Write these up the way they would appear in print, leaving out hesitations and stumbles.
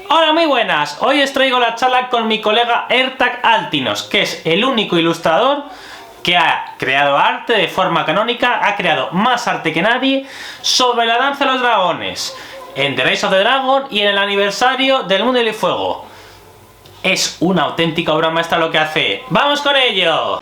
Hola, muy buenas. Hoy os traigo la charla con mi colega Ertaç Altinöz, que es el único ilustrador que ha creado arte de forma canónica, ha creado más arte que nadie sobre la danza de los dragones, en The Reinos of the Dragon y en el aniversario del Mundo y el Fuego. Es una auténtica obra maestra lo que hace. ¡Vamos con ello!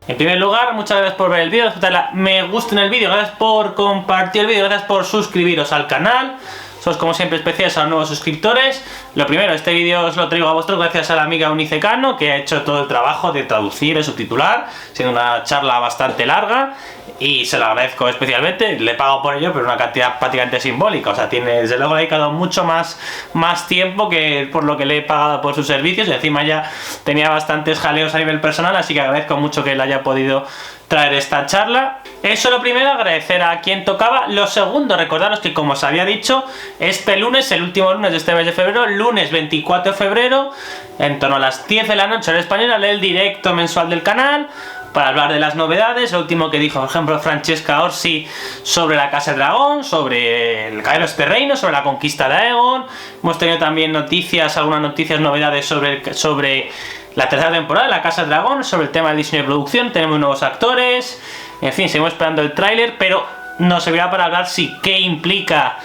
En primer lugar, muchas gracias por ver el vídeo, me gusta en el vídeo, gracias por compartir el vídeo, gracias por suscribiros al canal. Sois como siempre especiales a los nuevos suscriptores. Lo primero, este vídeo os lo traigo a vosotros gracias a la amiga Eunice Cano, que ha hecho todo el trabajo de traducir y subtitular, siendo una charla bastante larga, y se lo agradezco especialmente. Le pago por ello, pero una cantidad prácticamente simbólica, o sea, desde luego le he dedicado mucho más tiempo que por lo que le he pagado por sus servicios, y encima ya tenía bastantes jaleos a nivel personal, así que agradezco mucho que él haya podido traer esta charla. Eso lo primero, agradecer a quien tocaba. Lo segundo, recordaros que, como os había dicho, este lunes, el último lunes de este mes de febrero, lunes 24 de febrero, en torno a las 10 de la noche hora española, el directo mensual del canal para hablar de las novedades. Lo último que dijo, por ejemplo, Francesca Orsi sobre la Casa del Dragón, sobre el Caer de Reinos, sobre la conquista de Aegon. Hemos tenido también algunas noticias, novedades sobre la tercera temporada de la Casa del Dragón, sobre el tema del diseño de producción. Tenemos nuevos actores, en fin, seguimos esperando el tráiler, pero nos servirá para hablar qué implica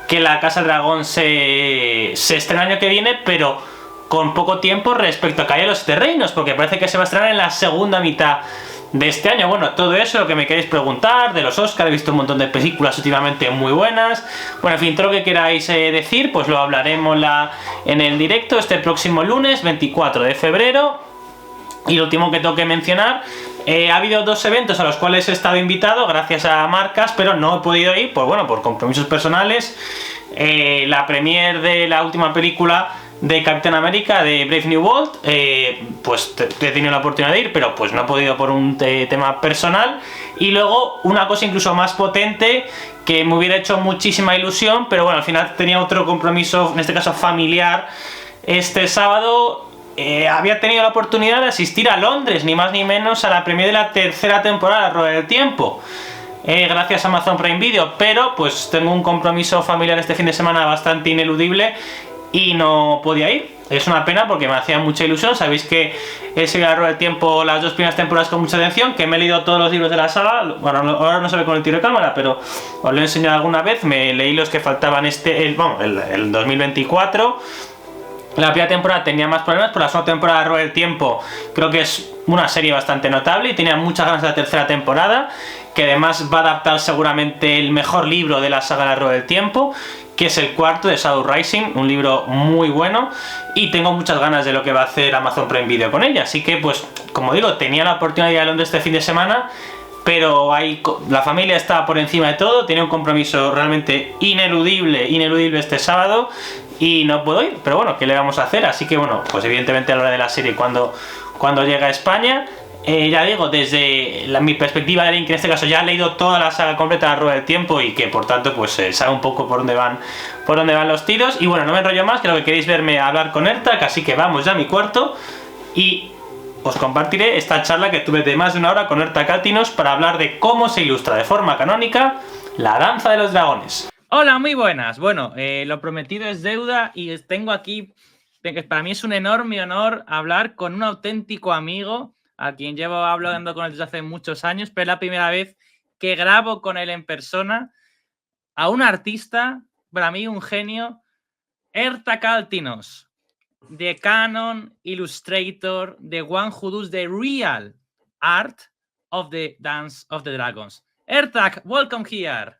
que la Casa del Dragón se estrene el año que viene, pero con poco tiempo respecto a Caer de Reinos, porque parece que se va a estrenar en la segunda mitad de este año. Bueno, todo eso, lo que me queréis preguntar, de los Oscars, he visto un montón de películas últimamente muy buenas. Bueno, en fin, todo lo que queráis decir, pues lo hablaremos en el directo este próximo lunes, 24 de febrero. Y lo último que tengo que mencionar, ha habido dos eventos a los cuales he estado invitado, gracias a marcas, pero no he podido ir, pues bueno, por compromisos personales. La premiere de la última película de Capitán América, de Brave New World, pues he tenido la oportunidad de ir, pero pues no he podido por un tema personal. Y luego una cosa incluso más potente, que me hubiera hecho muchísima ilusión, pero bueno, al final tenía otro compromiso, en este caso familiar. Este sábado había tenido la oportunidad de asistir a Londres, ni más ni menos, a la premiere de la tercera temporada de Rueda del Tiempo, gracias a Amazon Prime Video, pero pues tengo un compromiso familiar este fin de semana bastante ineludible y no podía ir. Es una pena porque me hacía mucha ilusión. Sabéis que he seguido a Rueda del Tiempo las dos primeras temporadas con mucha atención, que me he leído todos los libros de la saga. Bueno, ahora no se ve con el tiro de cámara, pero os lo he enseñado alguna vez. Me leí los que faltaban el 2024. La primera temporada tenía más problemas, pero la segunda temporada de Rueda del Tiempo creo que es una serie bastante notable y tenía muchas ganas de la tercera temporada, que además va a adaptar seguramente el mejor libro de la saga de Rueda del Tiempo, que es el cuarto, de Shadow Rising, un libro muy bueno, y tengo muchas ganas de lo que va a hacer Amazon Prime Video con ella. Así que, pues, como digo, tenía la oportunidad de ir a Londres este fin de semana, pero la familia estaba por encima de todo, tenía un compromiso realmente ineludible este sábado, y no puedo ir, pero bueno, ¿qué le vamos a hacer? Así que bueno, pues evidentemente a la hora de la serie cuando llega a España, ya digo, desde mi perspectiva de Link, en este caso ya he leído toda la saga completa de Rueda del Tiempo y que por tanto pues sabe un poco por dónde van los tiros. Y bueno, no me enrollo más, creo que queréis verme hablar con Ertac, así que vamos ya a mi cuarto y os compartiré esta charla que tuve de más de una hora con Ertaç Altinöz para hablar de cómo se ilustra de forma canónica la danza de los dragones. Hola, muy buenas. Bueno, lo prometido es deuda y tengo aquí, para mí es un enorme honor hablar con un auténtico amigo a quien llevo hablando con él desde hace muchos años, pero es la primera vez que grabo con él en persona, a un artista, para mí un genio, Ertaç Altinöz, the CANON illustrator, the one who does the real art of the Dance of the Dragons. Ertac, welcome here.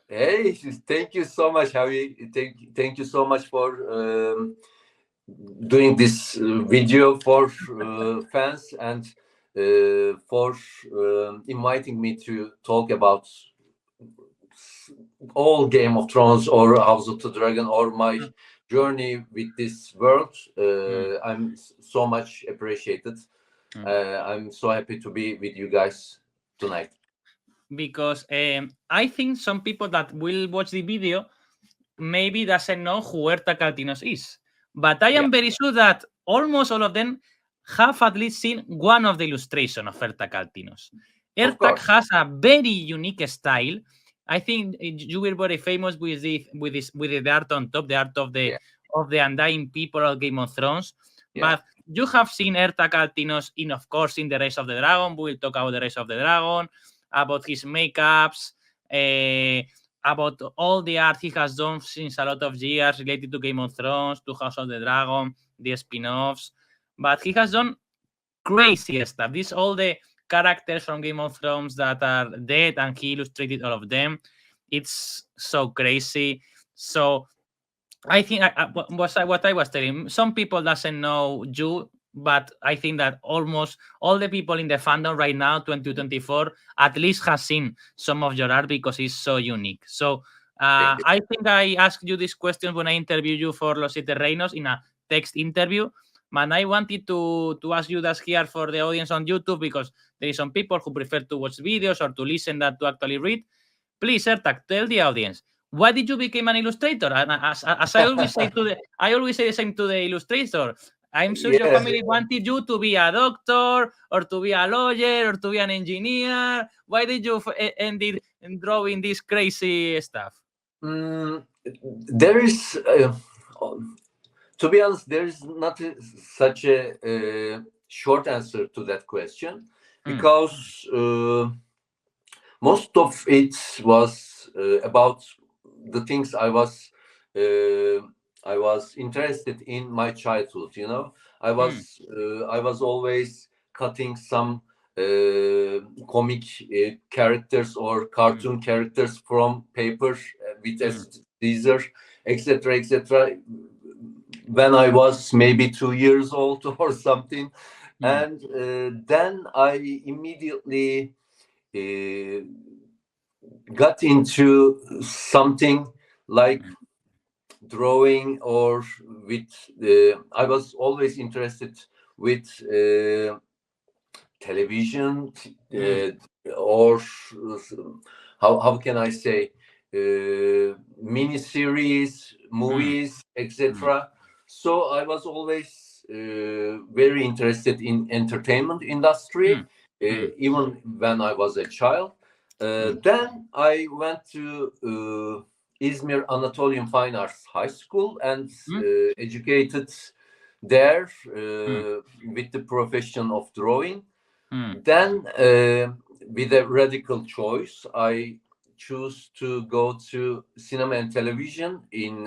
Hey, thank you so much, Javi. Thank you so much for doing this video for fans and for inviting me to talk about all Game of Thrones or House of the Dragon or my journey with this world. I'm so much appreciated. I'm so happy to be with you guys tonight. Because I think some people that will watch the video maybe doesn't know who Ertaç Altinöz is, but I am very sure that almost all of them have at least seen one of the illustrations of Ertaç Altinöz. Ertac has a very unique style. I think you were very famous with the art on top, the art of the undying people of Game of Thrones. But you have seen Ertaç Altinöz of course, in the Race of the Dragon. We'll talk about the Race of the Dragon, about his makeups, about all the art he has done since a lot of years related to Game of Thrones, to House of the Dragon, the spin-offs. But he has done crazy stuff. These all the characters from Game of Thrones that are dead, and he illustrated all of them. It's so crazy. So I think what I was telling, some people doesn't know you, but I think that almost all the people in the fandom right now, 2024, at least has seen some of your art because it's so unique. So I think I asked you this question when I interviewed you for Los Siete Reinos in a text interview. And I wanted to ask you that here for the audience on YouTube, because there is some people who prefer to watch videos or to listen than to actually read. Please, Ertac, tell the audience, why did you become an illustrator? And as I always say I always say the same to the illustrator. I'm sure your family wanted you to be a doctor or to be a lawyer or to be an engineer. Why did you end in drawing this crazy stuff? There is, to be honest, there is not such a short answer to that question, because most of it was about the things I was interested in my childhood. You know, I was always cutting some comic characters or cartoon characters from paper with a scissor, etc., etc. When I was maybe 2 years old or something, and then I immediately got into something like drawing, or with I was always interested with television, or how can I say, miniseries, movies, etc. So I was always very interested in entertainment industry, even when I was a child. Then I went to Izmir Anatolian Fine Arts High School and educated there with the profession of drawing. Then, with a radical choice, I choose to go to cinema and television in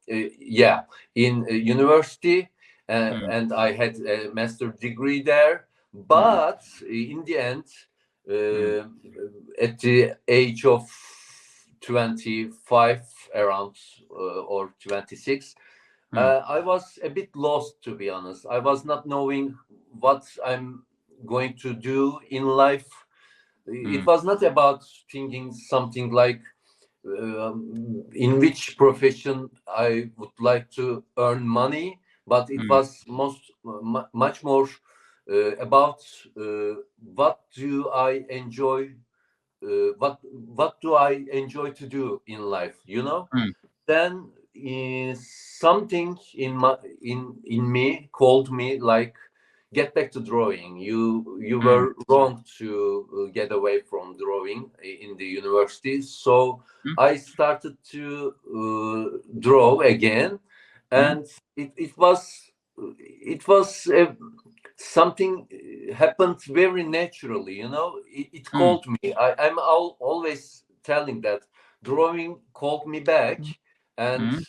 university, and I had a master's degree there. But in the end, at the age of 25 around, or 26, I was a bit lost, to be honest. I was not knowing what I'm going to do in life. It was not about thinking something like in which profession I would like to earn money, but it was much more about what do I enjoy, what do I enjoy to do in life, you know. Then something in me called me, like, get back to drawing. You were wrong to get away from drawing in the university. So I started to draw again, and it was something happened very naturally. You know, it called me. I'm always telling that drawing called me back, and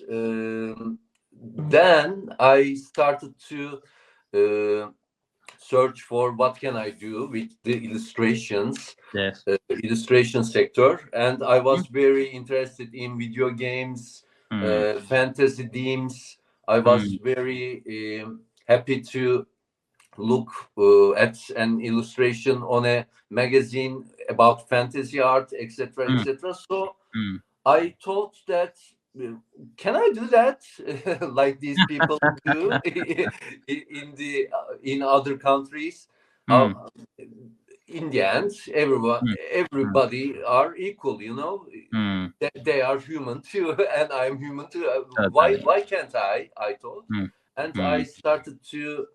then I started to search for what can I do with the illustrations, illustration sector. And I was very interested in video games, fantasy themes. I was very happy to look at an illustration on a magazine about fantasy art, etc., etc. So I thought that, can I do that like these people do in other countries? In the end, everybody are equal, you know. They are human too, and I'm human too. Why can't I thought, and I started to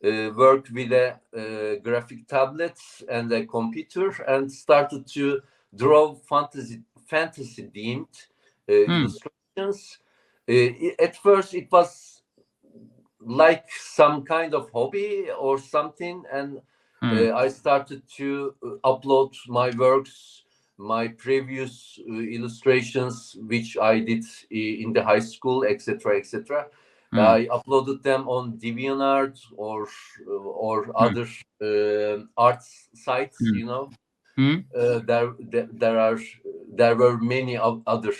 worked with a graphic tablet and a computer and started to draw fantasy themed illustrations. At first, it was like some kind of hobby or something, and I started to upload my works, my previous illustrations which I did in the high school, etc., etc. I uploaded them on DeviantArt or other art sites, you know. There were many other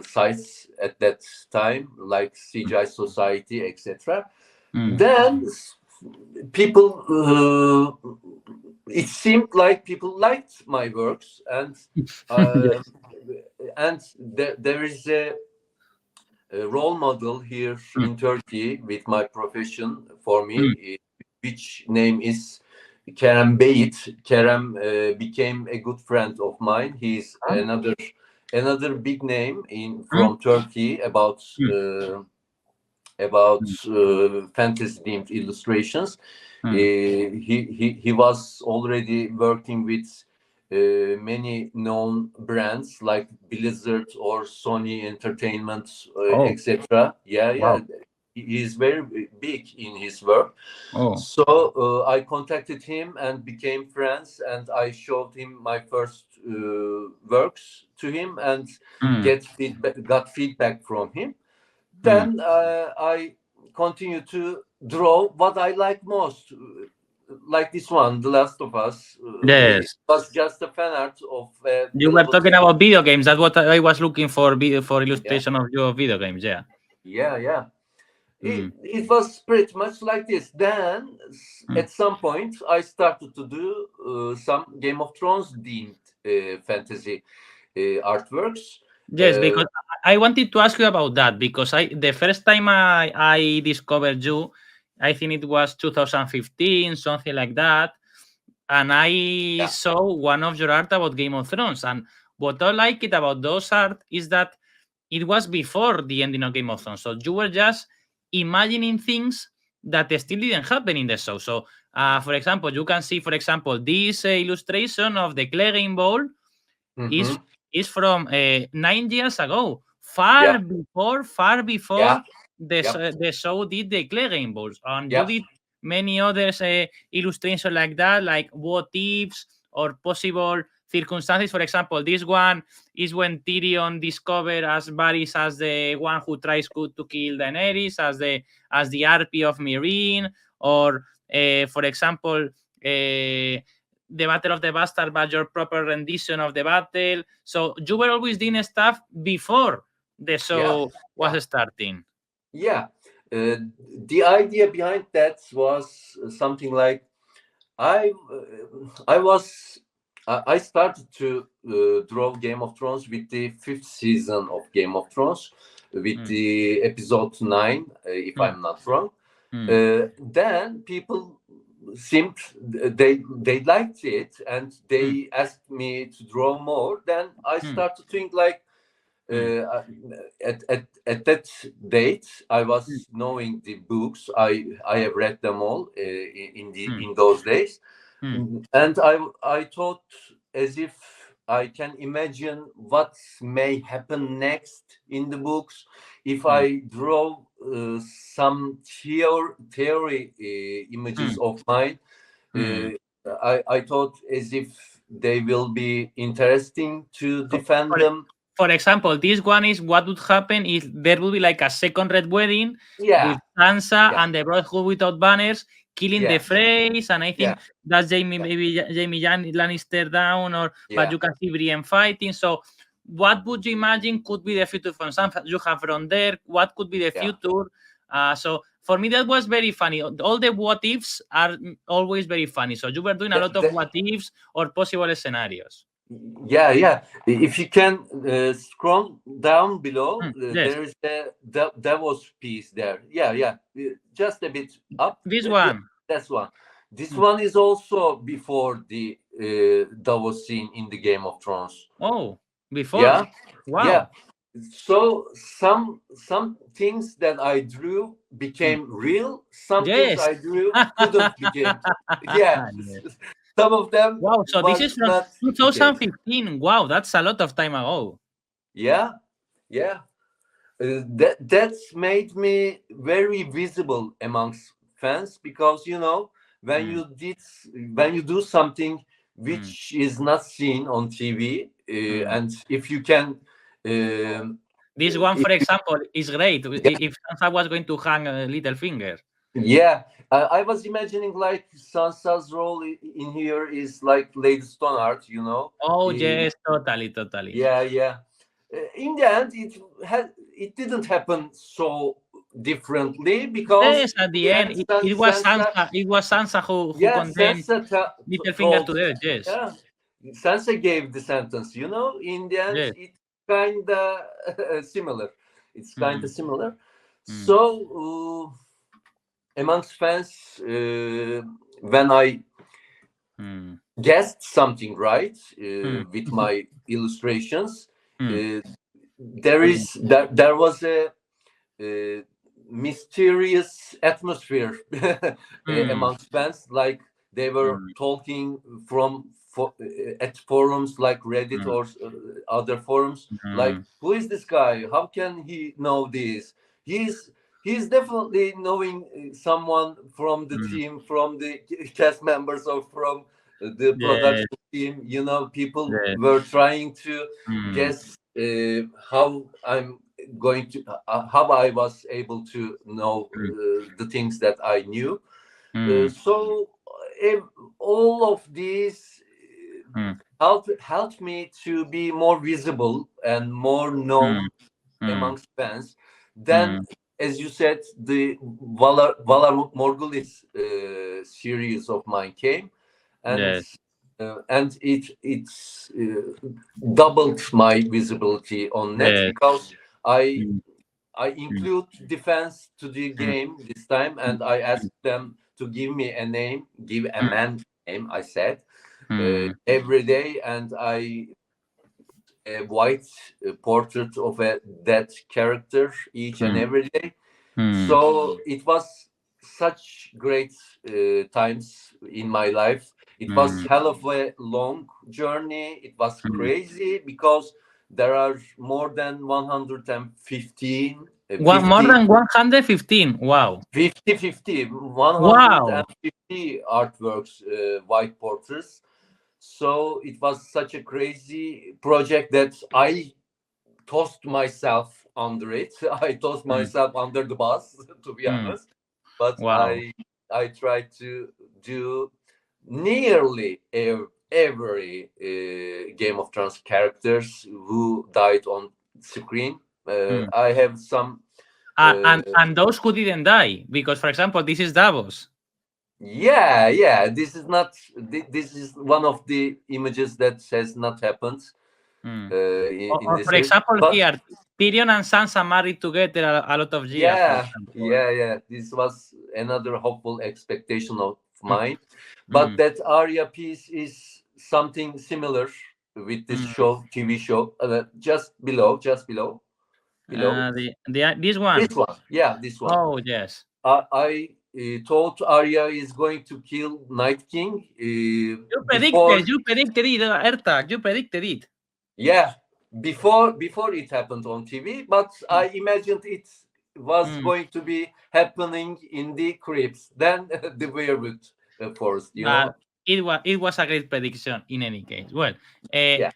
sites at that time, like CGI Society, etc. Then people, it seemed like people liked my works, and and there is a role model here in Turkey with my profession for me, which name is Kerem Beyit. Kerem became a good friend of mine. He's another big name from Turkey about fantasy themed illustrations. He was already working with many known brands like Blizzard or Sony Entertainment, etc. Yeah. He is very big in his work. So I contacted him and became friends, and I showed him my first works to him and got feedback from him. Then I continued to draw what I like most, like this one, The Last of Us. Yes. It was just a fan art of. You were talking about video games. That's what I was looking for illustration of your video games. Yeah. Yeah. It was pretty much like this. Then, at some point, I started to do some Game of Thrones themed fantasy artworks. Yes, because I wanted to ask you about that, because the first time I discovered you, I think it was 2015, something like that, and I saw one of your art about Game of Thrones, and what I like it about those art is that it was before the ending of Game of Thrones, so you were just imagining things that still didn't happen in the show. So, for example, you can see, for example, this illustration of the Clegane Bowl is from 9 years ago, far before the show did the Clegane Bowls, and you did many others illustrations like that, like what ifs or possible circumstances. For example, this one is when Tyrion discovered as Varys as the one who tries to kill Daenerys, as the RP of Meereen, or for example, the Battle of the Bastard, but your proper rendition of the battle. So you were always doing stuff before the show was starting. Yeah. The idea behind that was something like I started to draw Game of Thrones with the 5th season of Game of Thrones, with the episode 9, if I'm not wrong. Then people seemed they liked it, and they asked me to draw more. Then I started to think like at that date I was knowing the books. I have read them all in those days, and I thought as if I can imagine what may happen next in the books if I draw some theory images of mine. I thought as if they will be interesting to defend them. For example, this one is what would happen if there would be like a second Red Wedding with Danza and the Brotherhood without banners killing the Freys, and I think that's Jaime Lannister down, but you can see Brienne fighting. So what would you imagine could be the future from something you have from there? What could be the future? So for me, that was very funny. All the what ifs are always very funny. So you were doing a lot of what ifs or possible scenarios. Yeah. If you can scroll down below, there is a Davos piece there. Yeah. Just a bit up. This one. That's one. This one is also before the Davos scene in the Game of Thrones. Oh, before. Yeah. Wow. Yeah. So some things that I drew became real. Some things Yes. I drew couldn't become. Yeah, Yes. some of them Wow. So this is was from not the case. 2015. Wow, that's a lot of time ago. Yeah, yeah. That's made me very visible amongst fans, because when Mm. when you do something which is not seen on TV, and if you can This one, if for example, is great. If Sansa was going to hang a little finger. Yeah, I was imagining like Sansa's role in here is like Lady Stoneheart, Oh, Uh, yes, totally. yeah, yeah. In the end, it didn't happen so differently, because Yes, at the in end, the end, it was Sansa, Sansa. It was Sansa who yeah, condemned Sansa Littlefinger told, to death. Yes, yeah, Sansa gave the sentence. In the end, yes. it's kinda similar. It's kinda Mm. similar. Mm. So. Amongst fans, when I guessed something right with my illustrations, there was a mysterious atmosphere amongst fans, like they were talking at forums like Reddit or other forums, like, who is this guy? How can he know this? He's definitely knowing someone from the team, from the cast members, or from the Yes, production team. People yes. were trying to guess how I'm going to how I was able to know the things that I knew. So all of these helped me to be more visible and more known amongst fans. Then, as you said, the Valar Morghulis series of mine came, and Yes. it's doubled my visibility on net, Yes. because I include defense to the game this time, and I asked them to give me a name, give a man name. I said every day, and I a white portrait of a dead character each and every day. So it was such great times in my life. It was hell of a long journey. It was crazy, because there are more than 115 More than 115. Wow. 50 Wow. 150 artworks, white portraits. So it was such a crazy project that I tossed myself under it. I tossed myself under the bus, to be honest. But Wow. I tried to do nearly every Game of Thrones characters who died on screen. I have some. And those who didn't die, because, for example, this is Davos. Yeah. This is not. This is one of the images that has not happened. In Or this for series. example, But here, Tyrion and Sansa married together a lot of years, for example. yeah. This was another hopeful expectation of mine. But that Arya piece is something similar with this TV show, just below. This one. This one, yeah, this one. Oh, yes. I thought Arya is going to kill Night King. You Before, predicted it, Ertac. You predicted it. yeah, before it happened on TV, but I imagined it was going to be happening in the crypts, then the weirwood forest, It was a great prediction in any case. Well,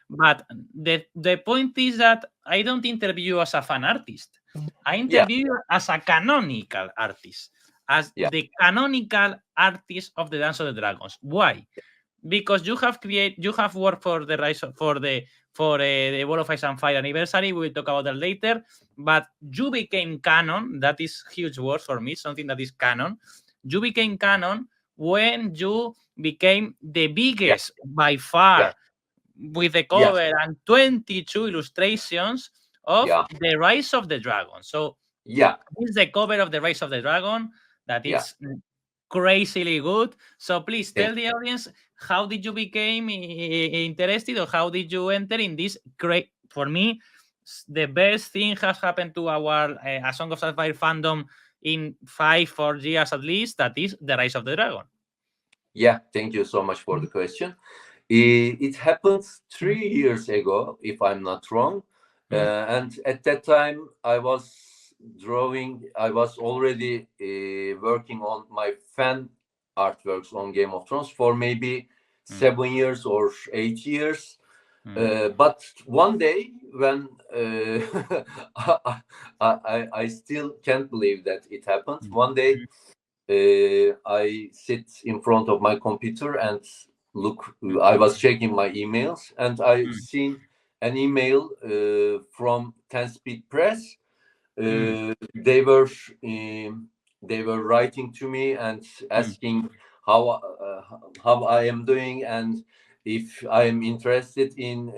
but the point is that I don't interview you as a fan artist. I interview you as a canonical artist, as the canonical artist of the Dance of the Dragons. Why? Because you have worked for the rise for the Wall of Ice and Fire anniversary. We will talk about that later. But you became canon. That is huge word for me. Something that is canon. You became canon when you became the biggest by far, with the cover and 22 illustrations of the Rise of the Dragon. So this is the cover of the Rise of the Dragon. That is crazily good. So please tell the audience, how did you become interested, or how did you enter in this great, for me, the best thing has happened to our A Song of Fire fandom in 5-4 years at least, that is the Rise of the Dragon. Yeah, thank you so much for the question. It happened 3 years ago, if I'm not wrong. And at that time, I was drawing, I was already working on my fan artworks on Game of Thrones for maybe 7 years or 8 years. But one day when I still can't believe that it happened. One day I sit in front of my computer and look, I was checking my emails and I seen an email from 10 Speed Press. They were writing to me and asking how I am doing and if I am interested in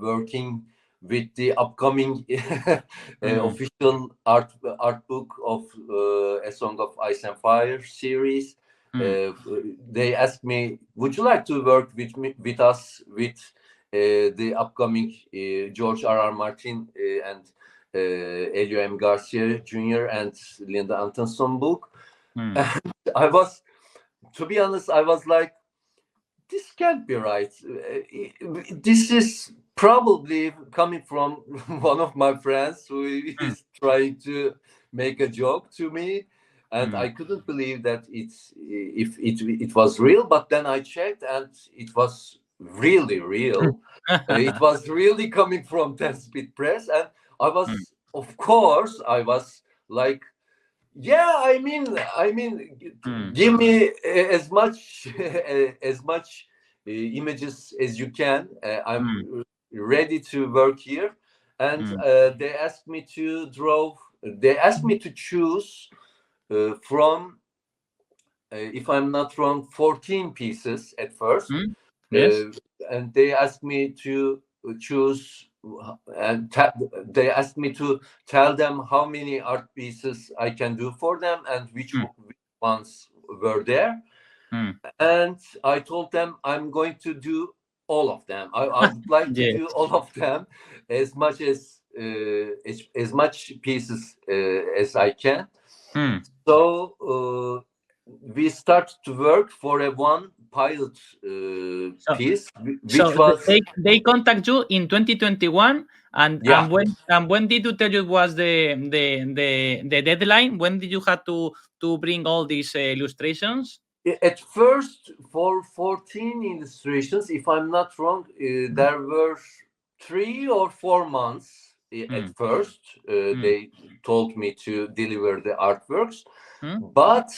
working with the upcoming official art book of A Song of Ice and Fire series. They asked me, would you like to work with us with the upcoming George R.R. Martin and Elio M. Garcia Jr. and Linda Antonson book? And I was, to be honest, I was like, this can't be right. This is probably coming from one of my friends who is trying to make a joke to me, and I couldn't believe that it was real. But then I checked, and it was really real. It was really coming from 10 Speed Press, and I was, of course, I was like, yeah, I mean, give me as much images as you can. I'm ready to work here, and they asked me to draw. They asked me to choose from, if I'm not wrong, 14 pieces at first. Yes. And they asked me to choose. And they asked me to tell them how many art pieces I can do for them and which ones were there. And I told them I'm going to do all of them. I would like to do all of them as much pieces as I can. So we started to work for one pilot piece, which was. They contact you in 2021, and when did you tell you it was the deadline? When did you have to bring all these illustrations? At first, for 14 illustrations, if I'm not wrong, there were 3 or 4 months. At first, they told me to deliver the artworks. But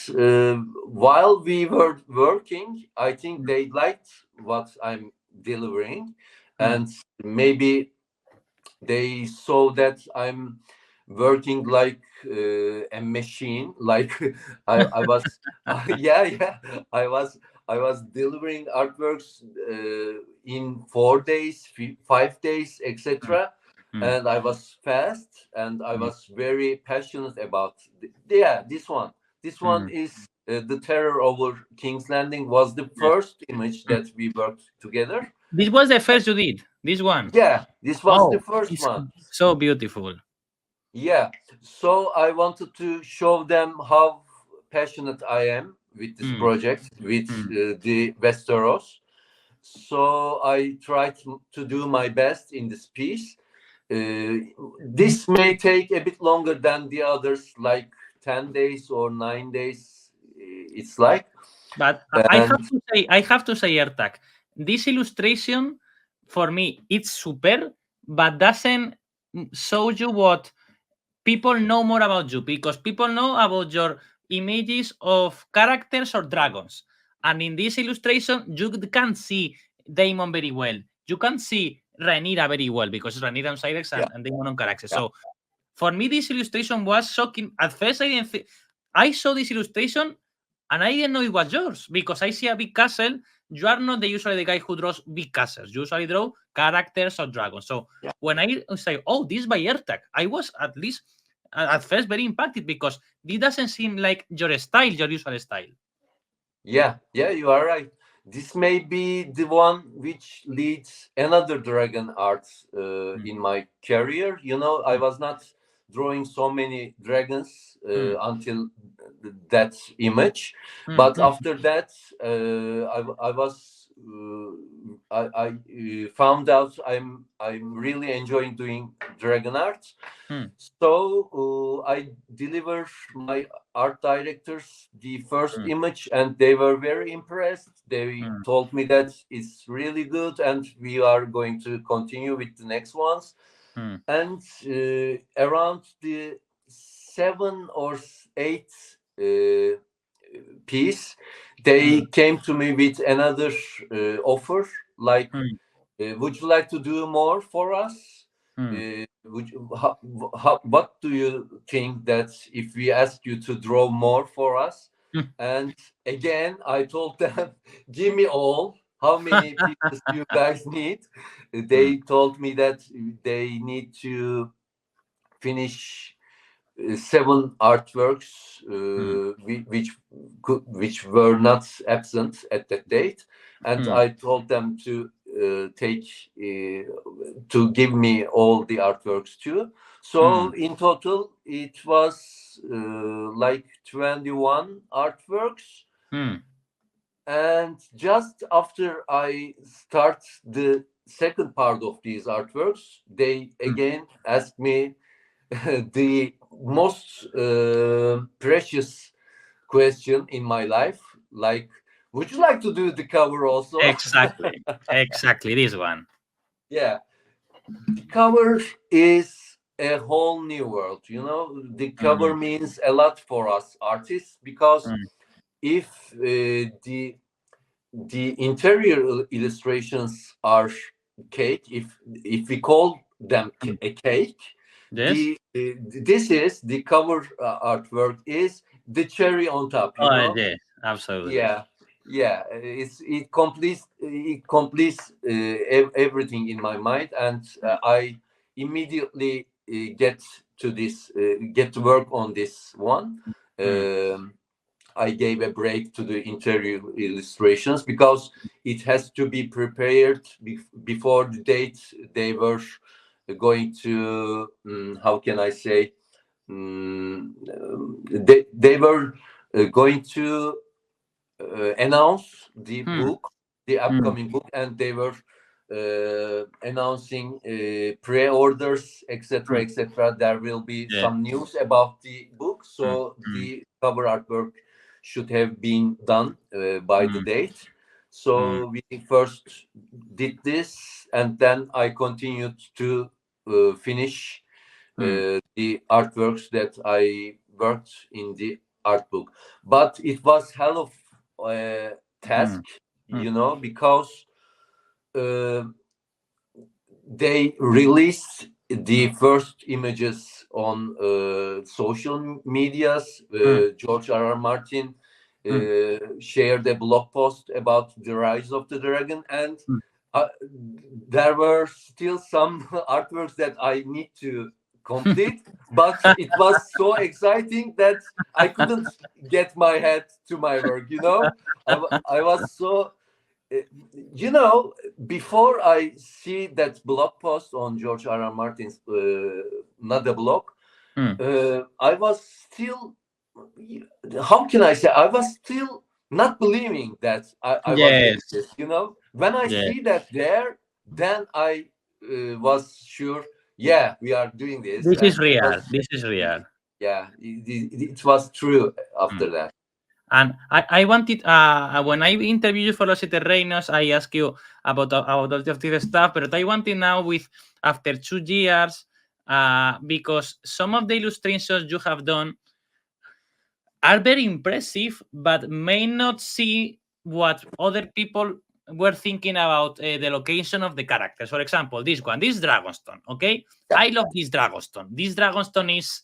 while we were working, I think they liked what I'm delivering, and maybe they saw that I'm working like a machine. Like I was, I was delivering artworks in 4 days, 5 days, etc. And I was fast, and I was very passionate about. This one. This one is The Terror Over King's Landing. Was the first image that we worked together. This was the first you did. This one. Yeah, this was the first one. So beautiful. Yeah. So I wanted to show them how passionate I am with this project, with the Westeros. So I tried to do my best in this piece. This may take a bit longer than the others, like 10 days or 9 days. It's like. But I have to say, Ertac, this illustration for me it's super, but doesn't show you what people know more about you, because people know about your images of characters or dragons, and in this illustration you can see Daemon very well. You can see Rhaenyra very well because Rhaenyra on Cyrex and Daemon on Caraxes. So for me, this illustration was shocking. At first, I saw this illustration and I didn't know it was yours because I see a big castle. You are not usually the guy who draws big castles. You usually draw characters or dragons. So when I say, oh, this is by Ertac, I was at least at first very impacted because this doesn't seem like your style, your usual style. Yeah, you are right. this may be the one which leads another dragon art in my career. You know, I was not drawing so many dragons until that image, but after that, I was I found out I'm really enjoying doing dragon art. So I deliver my art directors the first image, and they were very impressed. They told me that it's really good, and we are going to continue with the next ones. And around the 7 or 8 piece, they came to me with another offer, like, would you like to do more for us? What do you think that if we ask you to draw more for us? And again, I told them, give me all. How many pieces you guys need? They told me that they need to finish 7 artworks, which were not absent at that date, and I told them to to give me all the artworks too. So in total, it was like 21 artworks. And just after I start the second part of these artworks, they again asked me the most precious question in my life, like, would you like to do the cover also? Exactly this one. Yeah, the cover is a whole new world, you know. The cover means a lot for us artists, because if the interior illustrations are cake, if we call them a cake, this is the cover artwork is the cherry on top, you know? Yeah, absolutely. Yeah, it completes everything in my mind, and I immediately get to work on this one. I gave a break to the interior illustrations because it has to be prepared before the date they were going to, how can I say, they were going to announce the book, the upcoming book, and they were announcing pre-orders, etc., etc. There will be some news about the book, so the cover artwork should have been done by the date. So we first did this, and then I continued to finish the artworks that I worked in the art book. But it was hell of a task, you know, because they released the first images on social medias. George R.R. Martin shared a blog post about the rise of the dragon, and there were still some artworks that I need to complete, but it was so exciting that I couldn't get my head to my work, you know. I was so, you know, before I see that blog post on George R.R. Martin's another blog, I was still, how can I say, I was still not believing that I was doing this, you know. When I see that there, then I was sure, yeah, we are doing this. This is real. This is real. Yeah, it was true after that. And I wanted, when I interviewed you for Los Siete Reinos, I asked you about all of this stuff, but I wanted now after 2 years, because some of the illustrations you have done are very impressive, but may not see what other people were thinking about the location of the characters. For example, this one, this Dragonstone, okay? I love this Dragonstone. This Dragonstone is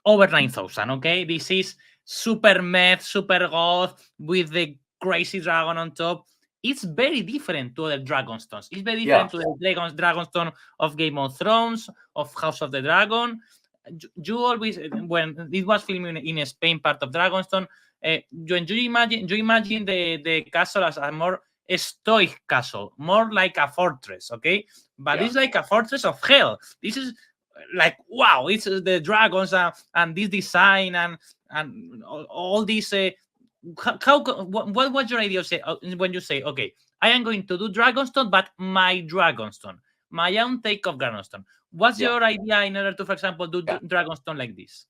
over 9,000, okay? This is super meth, super goth, with the crazy dragon on top. It's very different to other Dragonstones. It's very different to the Dragonstone of Game of Thrones, of House of the Dragon. You always, when it was filmed in Spain, part of Dragonstone, when you imagine the castle as a more stoic castle, more like a fortress, okay? But it's like a fortress of hell. This is like, wow, it's the dragons and this design and all these. What was your idea when you say, okay, I am going to do Dragonstone, but my Dragonstone, my own take of Dragonstone? What's your idea in order to, for example, do Dragonstone like this?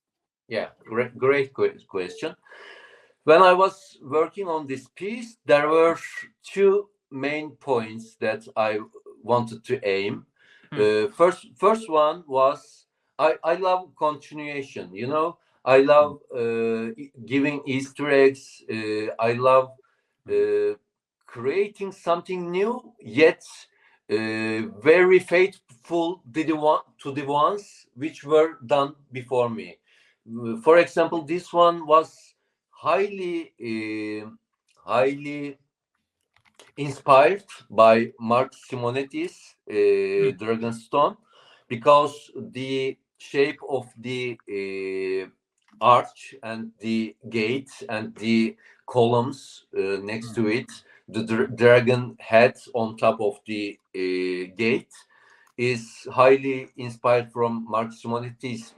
Yeah, great question. When I was working on this piece, there were two main points that I wanted to aim. First one was I love continuation. You know, I love giving Easter eggs. I love creating something new, yet very faithful to the ones which were done before me. For example, this one was highly inspired by Mark Simonetti's Dragonstone, because the shape of the arch and the gate and the columns next to it, the dragon head on top of the gate, is highly inspired from Mark Simonetti's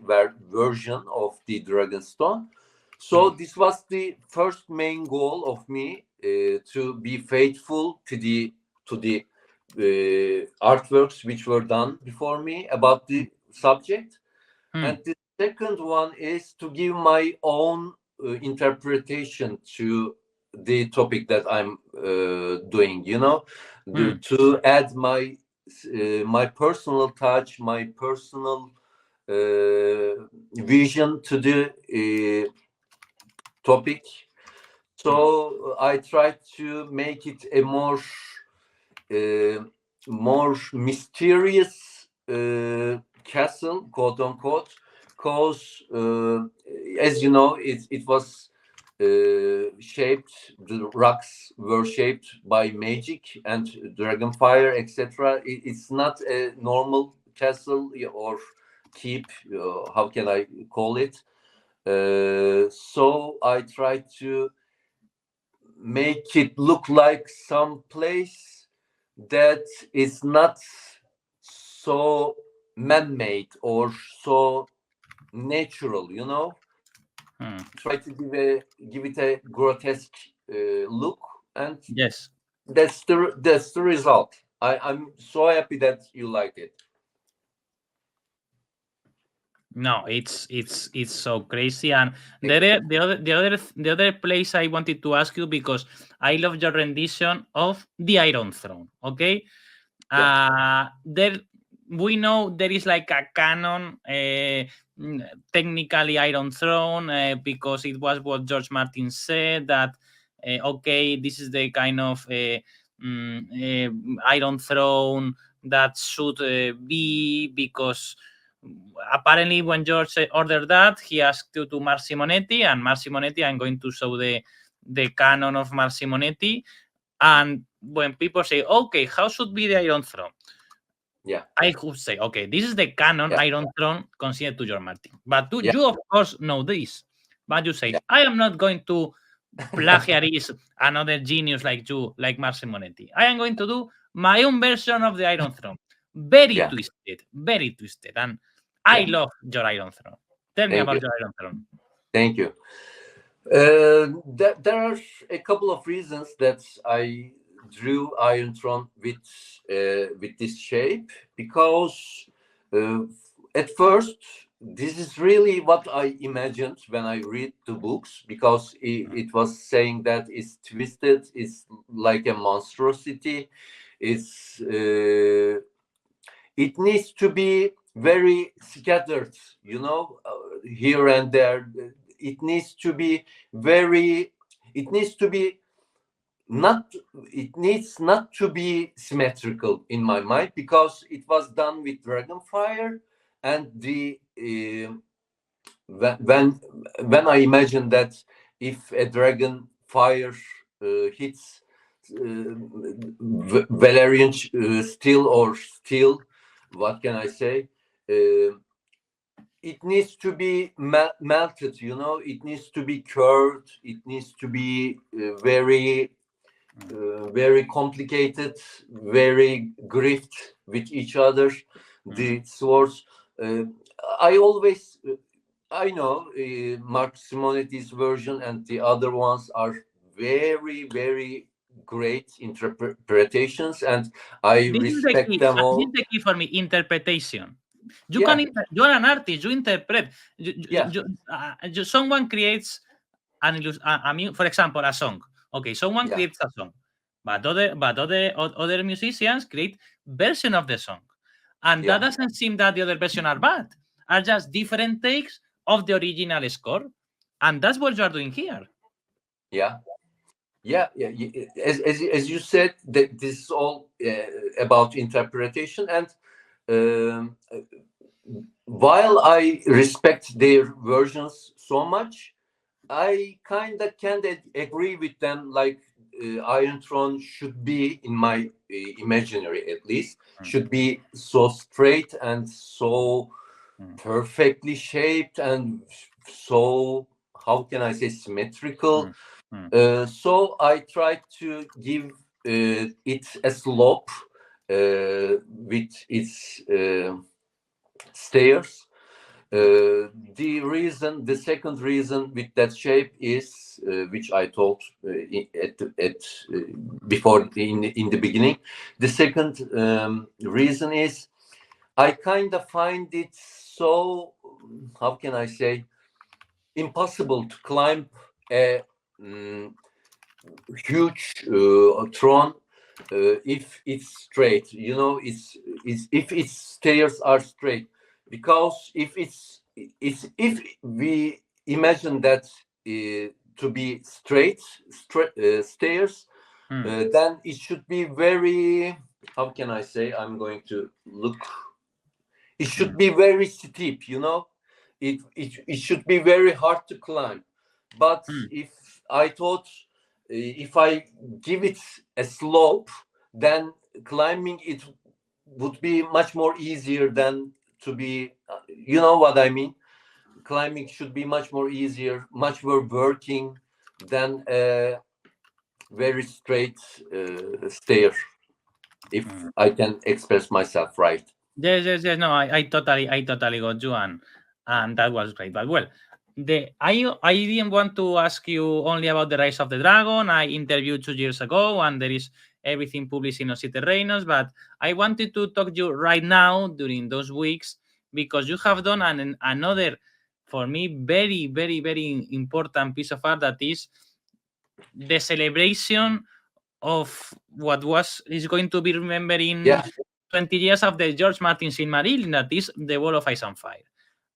version of the Dragonstone. So this was the first main goal of me, to be faithful to the artworks which were done before me about the subject. And the second one is to give my own interpretation to the topic that I'm doing, you know, to add my personal touch, my personal vision to the topic. So I tried to make it a more mysterious castle, quote unquote, because as you know, it was shaped, the rocks were shaped by magic and dragonfire, etc. It's not a normal castle or keep, how can I call it? So I tried to make it look like some place that is not so man-made or so natural, you know. Try to give it a grotesque look, and yes, that's the result. I'm so happy that you like it. No, it's so crazy. And the other place I wanted to ask you, because I love your rendition of the Iron Throne. Okay, there we know there is like a canon, technically Iron Throne, because it was what George Martin said, that okay, this is the kind of Iron Throne that should be, because apparently when George ordered that, he asked to Mark Simonetti, and Mark Simonetti, I'm going to show the canon of Mark Simonetti. And when people say, okay, how should be the Iron Throne? Yeah, I would say, okay, this is the canon Iron Throne considered to George Martin. But you, of course, know this. But you say, I am not going to plagiarize another genius like you, like Mark Simonetti. I am going to do my own version of the Iron Throne. Very twisted. And I love your Iron Throne. Tell me about your Iron Throne. Thank you. There are a couple of reasons that I drew Iron Throne with this shape, because at first this is really what I imagined when I read the books, because it was saying that it's twisted, it's like a monstrosity, it's it needs to be very scattered, you know, here and there. It needs to be not to be symmetrical in my mind, because it was done with dragonfire, and the when I imagine that if a dragon fire hits Valerian steel or steel, what can I say? It needs to be melted, you know. It needs to be curved. It needs to be very very complicated, very grift with each other. The swords. I know Mark Simonetti's version and the other ones are very, very great interpretations, and I respect them all. This is the key for me: interpretation. You are an artist. You interpret. Someone creates for example, a song. Okay, someone creates a song, but other musicians create version of the song, and that doesn't seem that the other version are bad. Are just different takes of the original score, and that's what you are doing here. Yeah. As you said, that this is all about interpretation, and while I respect their versions so much, I kind of can't agree with them. Like Iron Throne should be, in my imaginary at least, should be so straight and so perfectly shaped and so, how can I say, symmetrical. So I tried to give it a slope with its stairs. The second reason with that shape is, which I told before in the beginning. The second reason is I kind of find it so, how can I say, impossible to climb a huge throne if it's straight. If its stairs are straight. Because if we imagine that to be straight stairs, then it should be very, how can I say, I'm going to look, it should be very steep, it should be very hard to climb. But if I thought, if I give it a slope, then climbing it would be much more easier than to be, you know what I mean? Climbing should be much more easier, much more working than a very straight stair, if I can express myself right. Yes. No, I totally got you, and that was great. But well, I didn't want to ask you only about the Rise of the Dragon. I interviewed 2 years ago, and there is everything published in Siete, Reinos. But I wanted to talk to you right now during those weeks, because you have done another, for me, very, very, very important piece of art, that is the celebration of what is going to be remembered in 20 years of the George Martin Silmarillion, that is the Wall of Ice and Fire.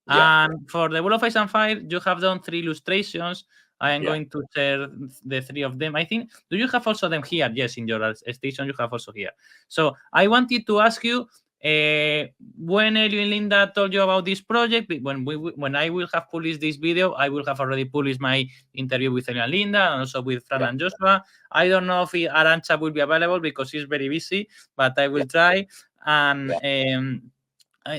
And for the Wall of Ice and Fire, you have done 3 illustrations. I am going to share the 3 of them. I think, do you have also them here? Yes, in your station you have also here. So I wanted to ask you, when Elio and Linda told you about this project, when I will have published this video, I will have already published my interview with Elio and Linda, and also with Fran and Joshua. I don't know if Arantxa will be available because she's very busy, but I will try. And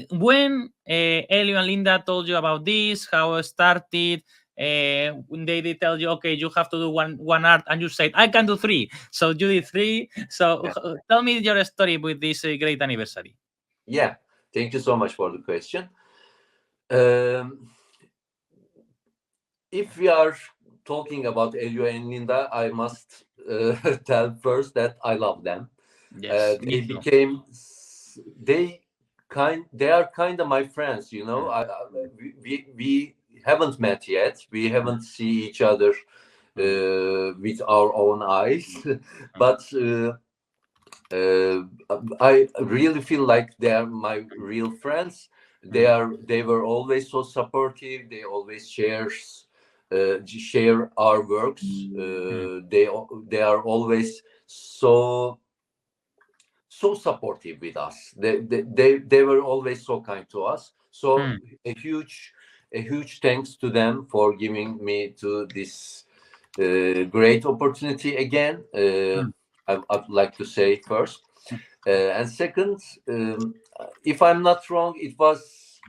when Elio and Linda told you about this, how it started, when they tell you, okay, you have to do one art, and you said, I can do 3. So you did 3. So tell me your story with this great anniversary. Yeah, thank you so much for the question. If we are talking about Elio and Linda, I must tell first that I love them. Yes, they are kind of my friends, we haven't met yet. We haven't seen each other with our own eyes, but I really feel like they are my real friends. They were always so supportive. They always share our works. They are always so supportive with us. They were always so kind to us. So a huge thanks to them for giving me to this great opportunity again. I'd like to say first, and second, if I'm not wrong, it was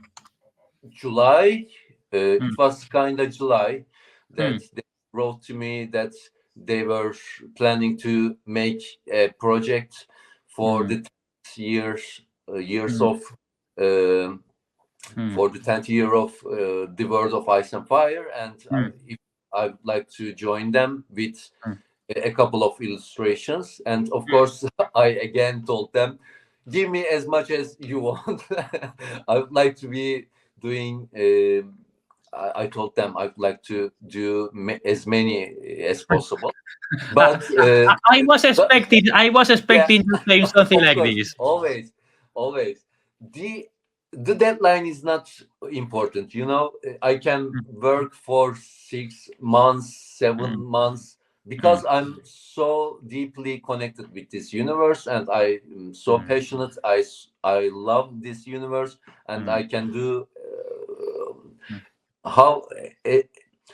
July. It was kind of July that they wrote to me that they were planning to make a project for the 10th years of for the 10th year of the World of Ice and Fire, and if I'd like to join them with a couple of illustrations. And of course, I again told them, give me as much as you want. I would like to be doing. I told them I'd like to do as many as possible. But I was expecting to say something like course, this. Always. The deadline is not important. I can work for 6 months, 7 months, because I'm so deeply connected with this universe, and I'm so passionate. I love this universe, and I can do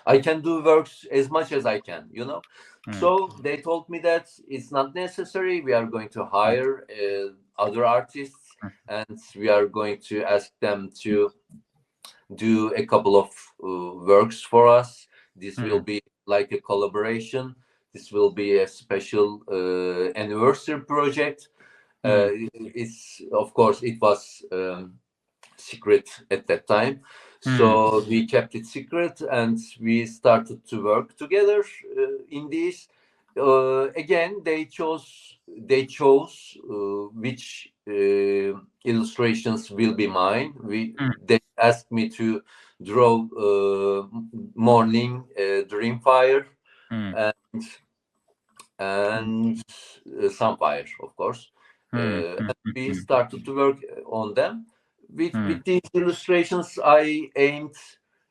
I can do works as much as I can. So they told me that it's not necessary. We are going to hire other artists, and we are going to ask them to do a couple of works for us. This will be like a collaboration. This will be a special anniversary project. It's, of course, it was secret at that time. So we kept it secret, and we started to work together in this. Again, they chose which illustrations will be mine. They asked me to draw Morning, Dreamfire, and Sunfire, of course. And we started to work on them. With these illustrations, I aimed,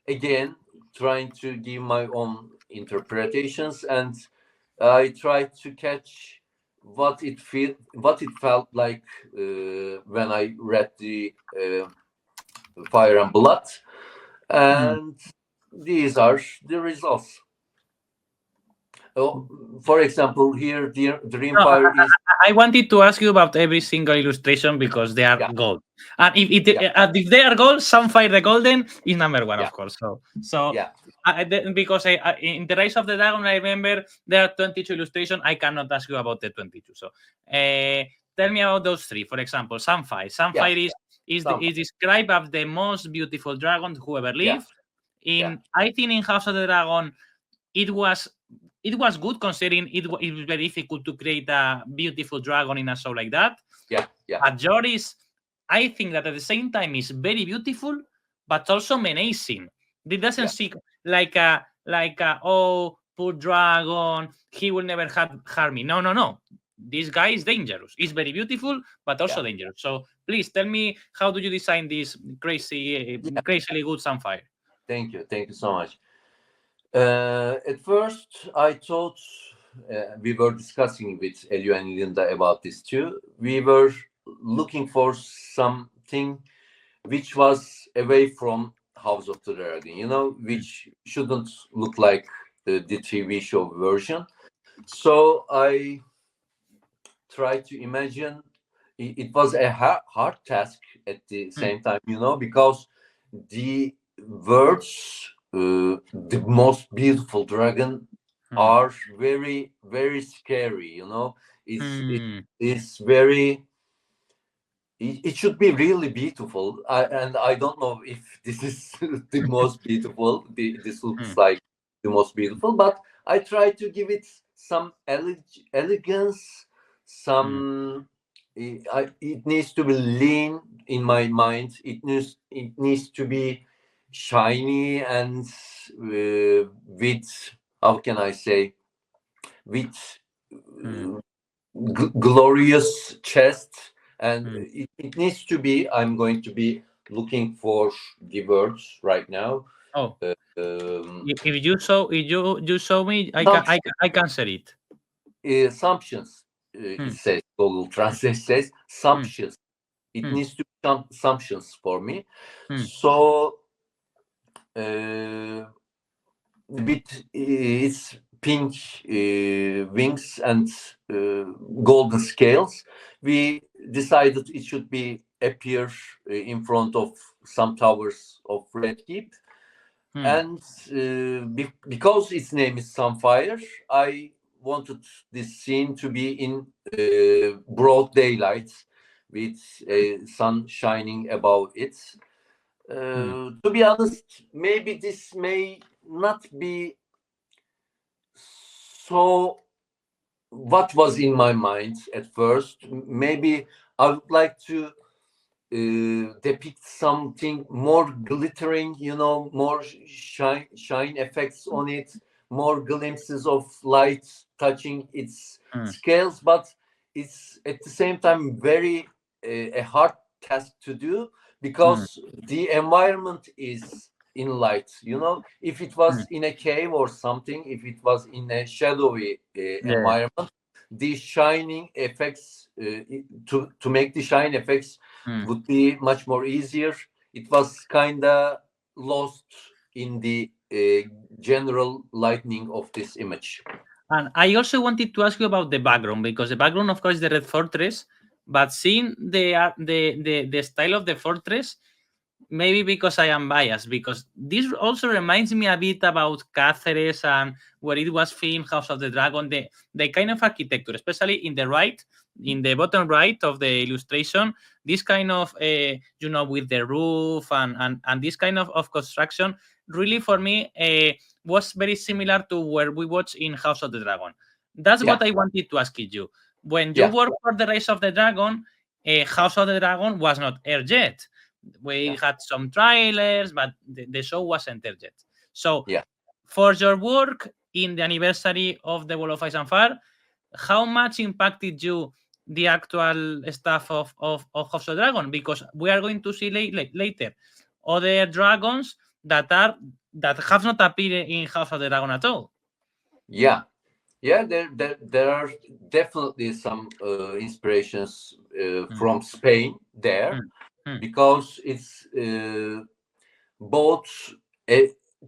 again, trying to give my own interpretations, and I tried to catch what it felt like when I read the Fire and Blood, and these are the results. For example, here, Dreamfire is. I wanted to ask you about every single illustration because they are gold. And if they are gold, Sunfire the Golden is number one, of course. Because in the Rise of the Dragon, I remember there are 22 illustrations. I cannot ask you about the 22. So tell me about those three. For example, Sunfire. Sunfire is described as the most beautiful dragon who ever lived. I think in House of the Dragon, it was good, considering it was very difficult to create a beautiful dragon in a show like that. But Joris, I think that at the same time is very beautiful, but also menacing. It doesn't seem like a oh, poor dragon, he will never harm me. No. This guy is dangerous. He's very beautiful, but also dangerous. So please tell me, how do you design this crazily good Sunfire? Thank you so much. At first, I thought we were discussing with Elio and Linda about this too. We were looking for something which was away from House of the Dragon, which shouldn't look like the TV show version. So I tried to imagine. It was a hard task at the same time, because the words. The most beautiful dragon are very, very scary. It's very. It should be really beautiful, and I don't know if this is the most beautiful. This looks like the most beautiful, but I try to give it some elegance. It needs to be lean in my mind. It needs to be shiny and with, how can I say, with glorious chest, and it needs to be. I'm going to be looking for the words right now. If you show me, I can say it. Assumptions. It says, Google Translate says assumptions. It needs to be some assumptions for me. So. With its pink wings and golden scales, we decided it should appear in front of some towers of Red Keep. And because its name is Sunfire, I wanted this scene to be in broad daylight with sun shining above it. To be honest, maybe this may not be so what was in my mind at first. Maybe I would like to depict something more glittering, more shine effects on it, more glimpses of light touching its scales, but it's at the same time very a hard task to do, because the environment is in light. If it was in a cave or something, if it was in a shadowy environment, the shining effects to make the shine effects would be much more easier. It was kind of lost in the general lightning of this image. And I also wanted to ask you about the background, because the background, of course, is the Red Fortress, but seeing the style of the fortress, maybe because I am biased, because this also reminds me a bit about Cáceres and where it was filmed, House of the Dragon, the kind of architecture, especially in the bottom right of the illustration, this kind of, with the roof and this kind of construction, really for me was very similar to where we watch in House of the Dragon. That's what I wanted to ask you. When you work for the Rise of the Dragon, House of the Dragon was not aired yet. We had some trailers, but the show wasn't aired yet. So for your work in the anniversary of the Wall of Ice and Fire, how much impacted you the actual stuff of House of the Dragon? Because we are going to see later other dragons that have not appeared in House of the Dragon at all. There are definitely some inspirations from Spain there, because it's both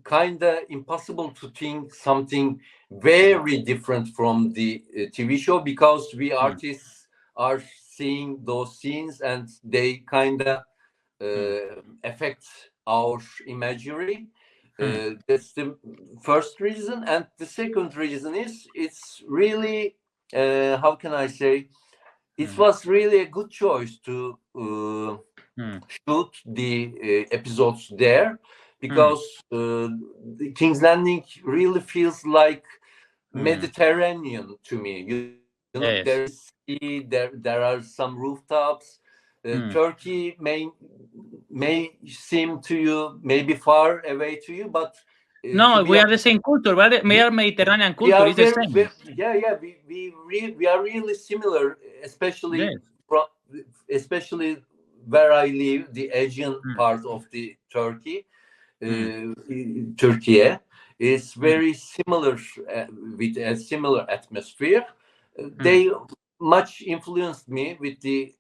kind of impossible to think something very different from the TV show, because we artists are seeing those scenes and they kind of affect our imagery. That's the first reason. And the second reason is it's really, how can I say, it was really a good choice to shoot the episodes there, because the King's Landing really feels like Mediterranean to me. You know, there is sea, there are some rooftops. Turkey may seem to you maybe far away to you, but no, we are the same culture. We are Mediterranean culture. It's the same. We are really similar, especially especially where I live, the Aegean part of the Turkey. Turkey is very similar, with a similar atmosphere. They much influenced me with the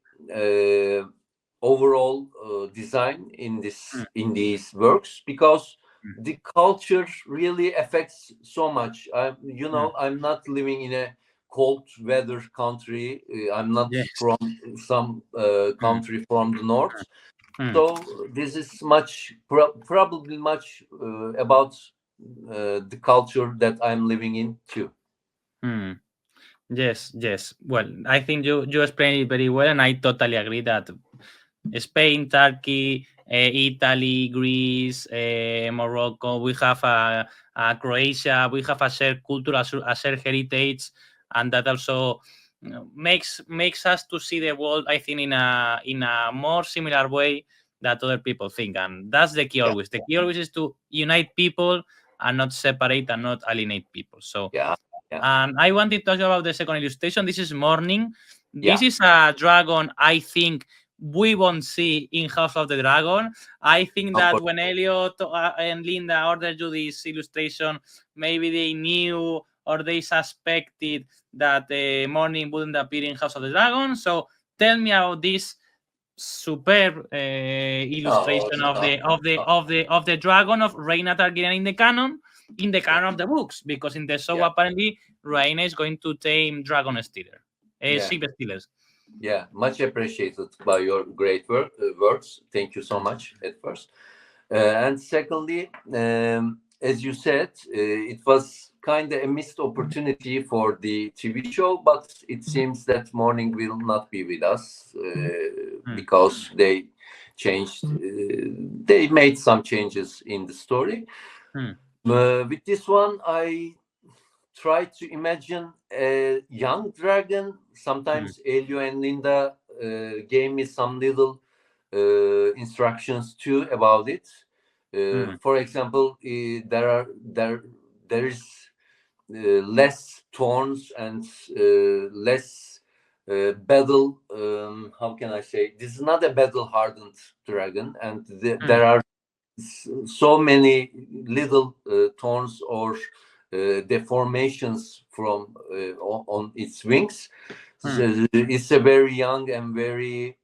overall design in these works, because the culture really affects so much. I'm not living in a cold weather country. I'm not from some country from the north. So this is probably much about the culture that I'm living in too. Yes. Well, I think you explained it very well, and I totally agree that Spain, Turkey, Italy, Greece, Morocco, we have a Croatia, we have a shared culture, a shared heritage, and that also makes us to see the world, I think, in a more similar way that other people think, and that's the key always. The key always is to unite people and not separate and not alienate people. So and I wanted to ask you about the second illustration. This is Morning. This is a dragon, I think, we won't see in House of the Dragon. I think that when Elliot and Linda ordered you this illustration, maybe they knew or they suspected that the Morning wouldn't appear in House of the Dragon. So tell me about this superb illustration of the dragon of Rhaena Targaryen in the canon of the books, because in the show apparently Rhaena is going to tame dragon stealer, ship stealers. Much appreciated by your great words. Thank you so much at first. And secondly, as you said, it was kind of a missed opportunity for the TV show, but it seems that morning will not be with us because they changed. They made some changes in the story. With this one, I try to imagine a young dragon. Sometimes Elio and Linda gave me some little instructions too about it. For example, there is less thorns and less battle. How can I say? This is not a battle-hardened dragon, and there are so many little thorns or deformations from on its wings. So it's a very young and very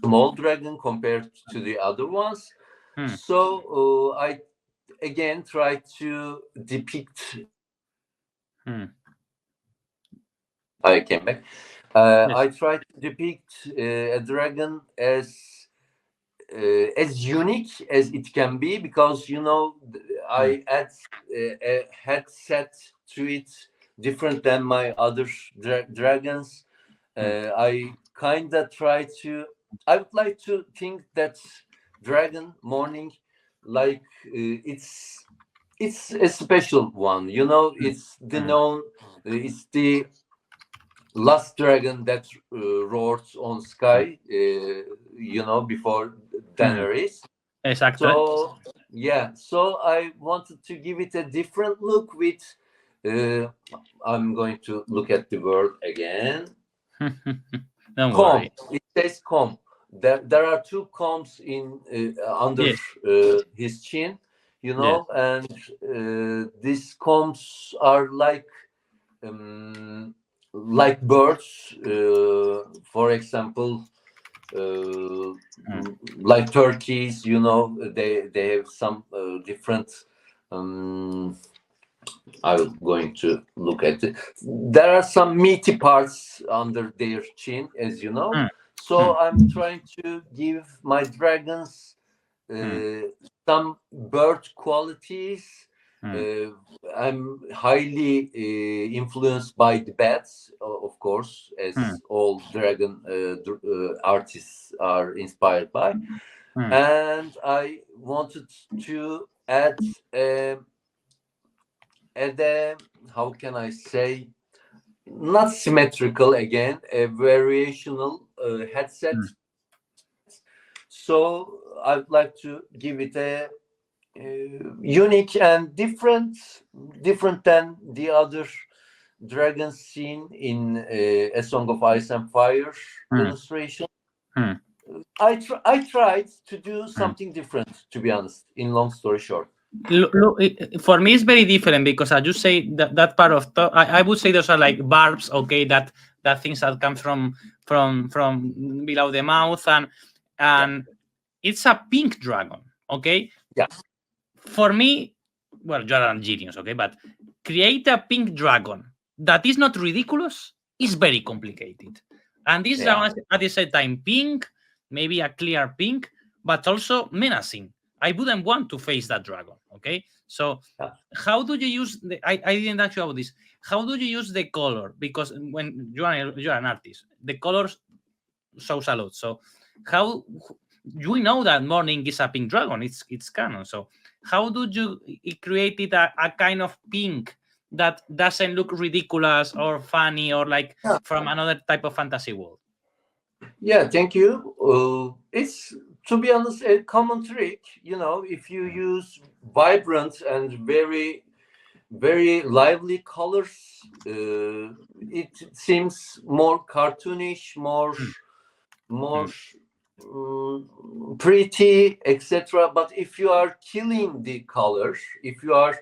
small dragon compared to the other ones. So I again try to depict. I came back. I try to depict a dragon as unique as it can be, because I add a headset to it different than my other dragons. I kind of try to. I would like to think that dragon morning, like it's a special one. It's the known. It's the last dragon that roared on sky. Before Daenerys. Exactly. So so I wanted to give it a different look with. I'm going to look at the word again. Don't comb. worry. It says comb. There are two combs in under his chin, and these combs are like birds. For example, like turkeys. They have some different. I'm going to look at it. There are some meaty parts under their chin, as you know. So I'm trying to give my dragons some bird qualities. I'm highly influenced by the bats, of course, as all dragon artists are inspired by. And I wanted to add how can I say, not symmetrical again, a variational headset. So I'd like to give it a unique and different than the other dragons seen in A Song of Ice and Fire illustration. I tried to do something different, to be honest, in long story short. Look, for me, it's very different because, as you say, that part of I would say those are like barbs, okay, that things that come from below the mouth, and it's a pink dragon, okay. Yeah. For me, well, you're a genius, okay, but create a pink dragon that is not ridiculous is very complicated, and this dragon is at the same time pink, maybe a clear pink, but also menacing. I wouldn't want to face that dragon. Okay, so how do you use the? I didn't ask you about this. How do you use the color? Because when you're an artist, the colors shows a lot. So how you know that morning is a pink dragon? It's canon. So how do you create it a kind of pink that doesn't look ridiculous or funny or like from another type of fantasy world? Yeah, thank you. It's, to be honest, a common trick. If you use vibrant and very, very lively colors, it seems more cartoonish, more pretty, etc. But if you are killing the colors, if you are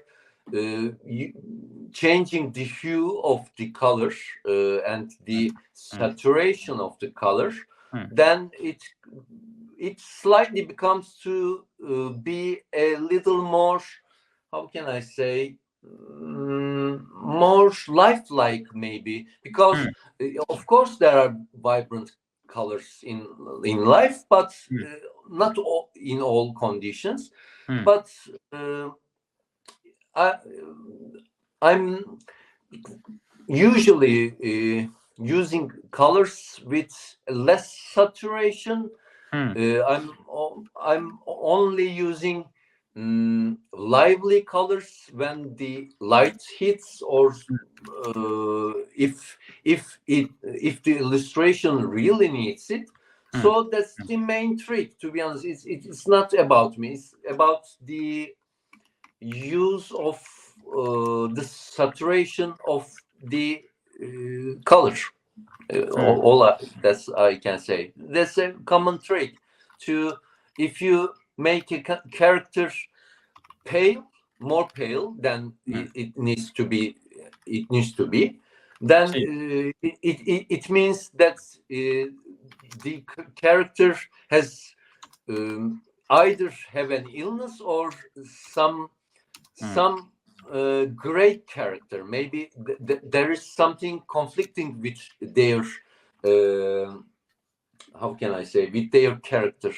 changing the hue of the color and the saturation of the color, then it slightly becomes to be a little more, how can I say, more lifelike, maybe, because of course there are vibrant colors in life, but not in all conditions. But I'm usually using colors with less saturation. I'm only using lively colors when the light hits, or if the illustration really needs it. So that's the main trick, to be honest. It's not about me, it's about the use of the saturation of the color. That's I can say. That's a common trick. If you make a character pale, more pale than it needs to be, then it means that the character has either have an illness or some great character. Maybe there is something conflicting with their how can I say, with their character.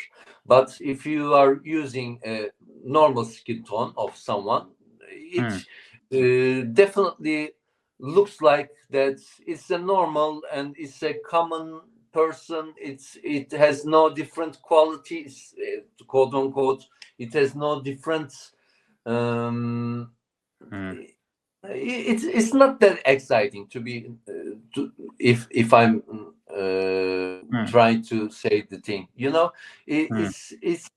But if you are using a normal skin tone of someone, it definitely looks like that it's a normal and it's a common person. It has no different qualities, quote unquote. It has no different it's not that exciting to be if I'm trying to say the thing, you know. It's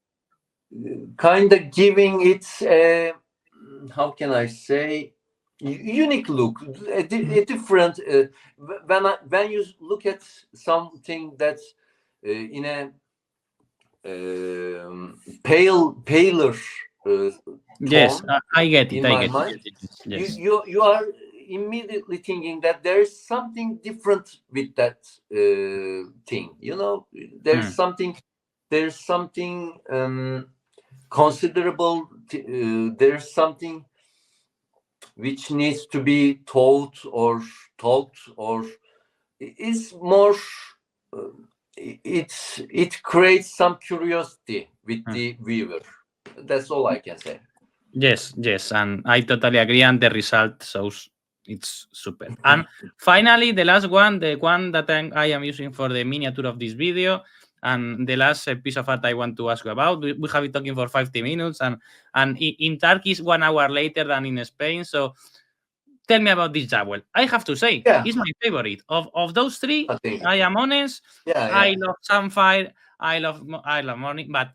kind of giving it a, how can I say, unique look, a different when you look at something that's in a paler yes, I get it. in my mind. Yes. You are immediately thinking that there is something different with that thing. You know, there's something considerable. There's something which needs to be taught or talked, or is more. It creates some curiosity with the viewer. That's all I can say. Yes, and I totally agree, and the result shows it's super. And finally, the last one, the one that I am using for the miniature of this video, and the last piece of art I want to ask you about. We have been talking for 50 minutes, and in Turkey is 1 hour later than in Spain. So tell me about this jewel. I have to say, it's my favorite of those three. I am honest. I love Sunfire. I love Morning, but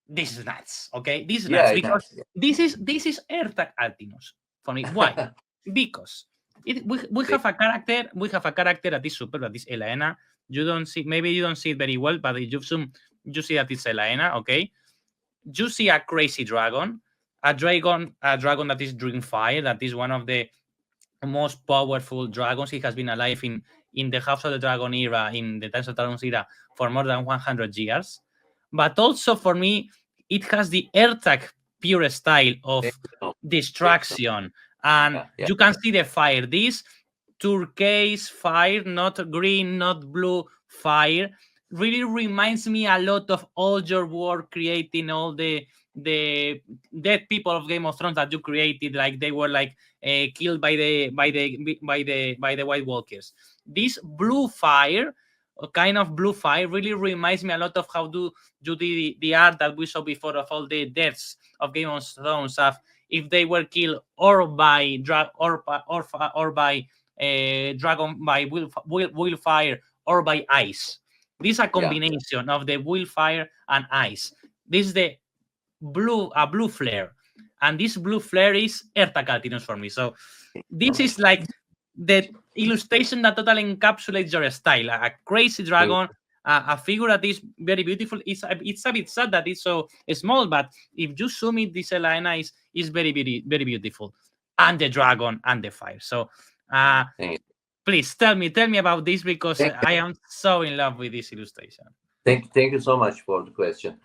this is nuts. Okay, this is nuts because this is Ertaç Altinöz for me. Why? Because we have a character. We have a character that is super. That is Elena. You don't see. Maybe you don't see it very well, but if you zoom, you see that it's Elena. Okay. You see a crazy dragon, a dragon that is drinking fire. That is one of the most powerful dragons. He has been alive in the House of the Dragon era, in the Times of Dragons era, for more than 100 years. But also for me, it has the Ertac pure style of destruction. And you can see the fire. This turquoise fire, not green, not blue fire, really reminds me a lot of all your work creating all the dead people of Game of Thrones that you created, like they were like killed by the White Walkers. This blue fire, kind of blue fire, really reminds me a lot of how do the art that we saw before of all the deaths of Game of Thrones, of if they were killed or by dragon by will fire or by ice. This is a combination of the will fire and ice. This is the blue flare, and this blue flare is Ertaç Altinöz for me. So this is like the illustration that totally encapsulates your style. A crazy dragon, a figure that is very beautiful. It's a bit sad that it's so small, but if you zoom it, this Elena is very, very, very beautiful. And the dragon and the fire. So please tell me about this, because I am so in love with this illustration. Thank you so much for the question.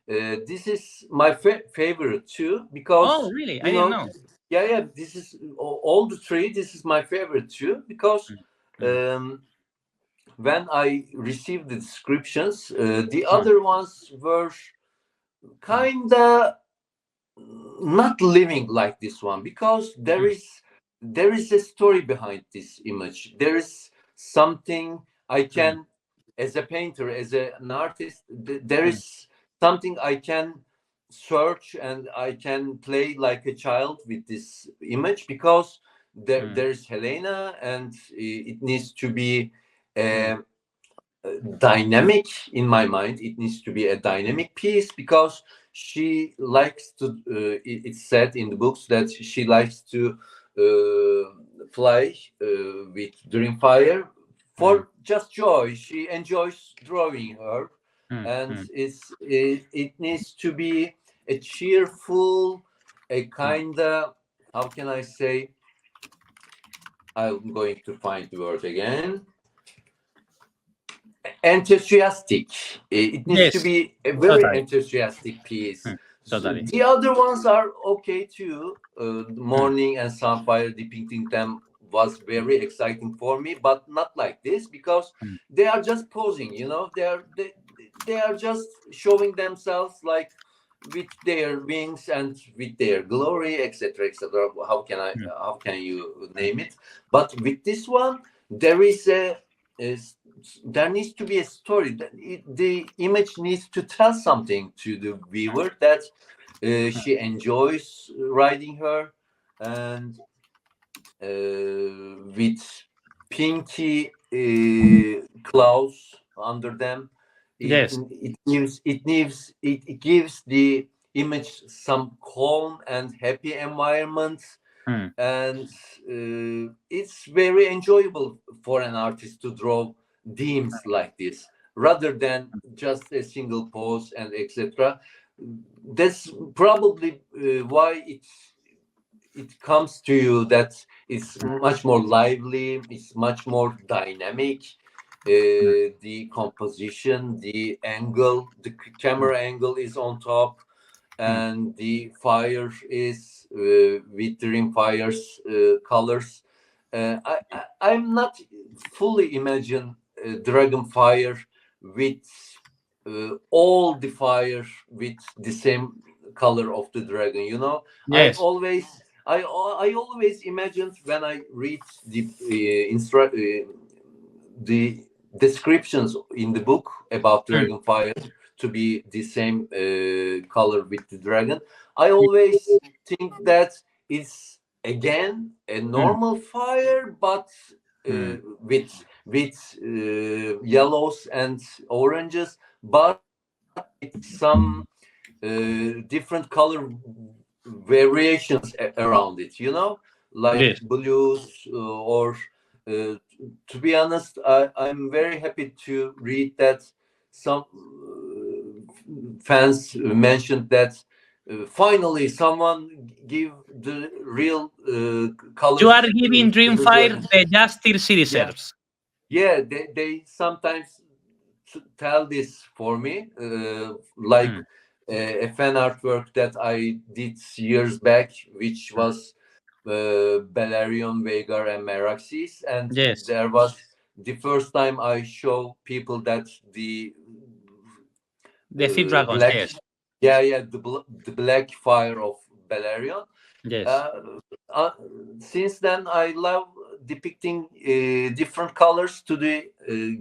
This is my favorite too, because really? I didn't know. This is all the three. This is my favorite too, because when I received the descriptions, the other ones were kinda not living like this one, because there is a story behind this image. There is something I can, as a painter, as an artist, there is something I can search, and I can play like a child with this image, because there's Helena, and it needs to be dynamic. In my mind, it needs to be a dynamic piece, because she likes to it's said in the books that she likes to fly with Dreamfire for just joy. She enjoys drawing her, and it needs to be a cheerful, a kind of, how can I say, I'm going to find the word again, enthusiastic. It needs to be a very enthusiastic piece. Totally. The other ones are okay too. Morning and Sunfire, depicting them was very exciting for me, but not like this, because they are just posing. They are just showing themselves, like with their wings and with their glory, etc., etc. How can you name it? But with this one, there needs to be a story. The image needs to tell something to the viewer, that she enjoys riding her, and with pinky clouds under them. It gives the image some calm and happy environment, and it's very enjoyable for an artist to draw themes like this, rather than just a single pose and etc. That's probably why it comes to you that it's much more lively, it's much more dynamic. The composition, the angle, the camera angle is on top, and the fire is with Dreamfire's colors. I'm not fully imagine Dragonfire with all the fire with the same color of the dragon. Yes. I always imagined, when I read the the descriptions in the book about Dragonfire to be the same color with the dragon, I always think that it's again a normal fire, but with yellows and oranges, but with some different color variations around it, like blues, or to be honest, I'm very happy to read that some fans mentioned that finally someone give the real colors. You are giving Dreamfire the justice she deserves. Yeah, they sometimes tell this for me, like a fan artwork that I did years back, which was Balerion, Vhagar, and Meraxes, and there was the first time I show people that the sea dragons, black, the black fire of Balerion. Since then, I love depicting different colors to the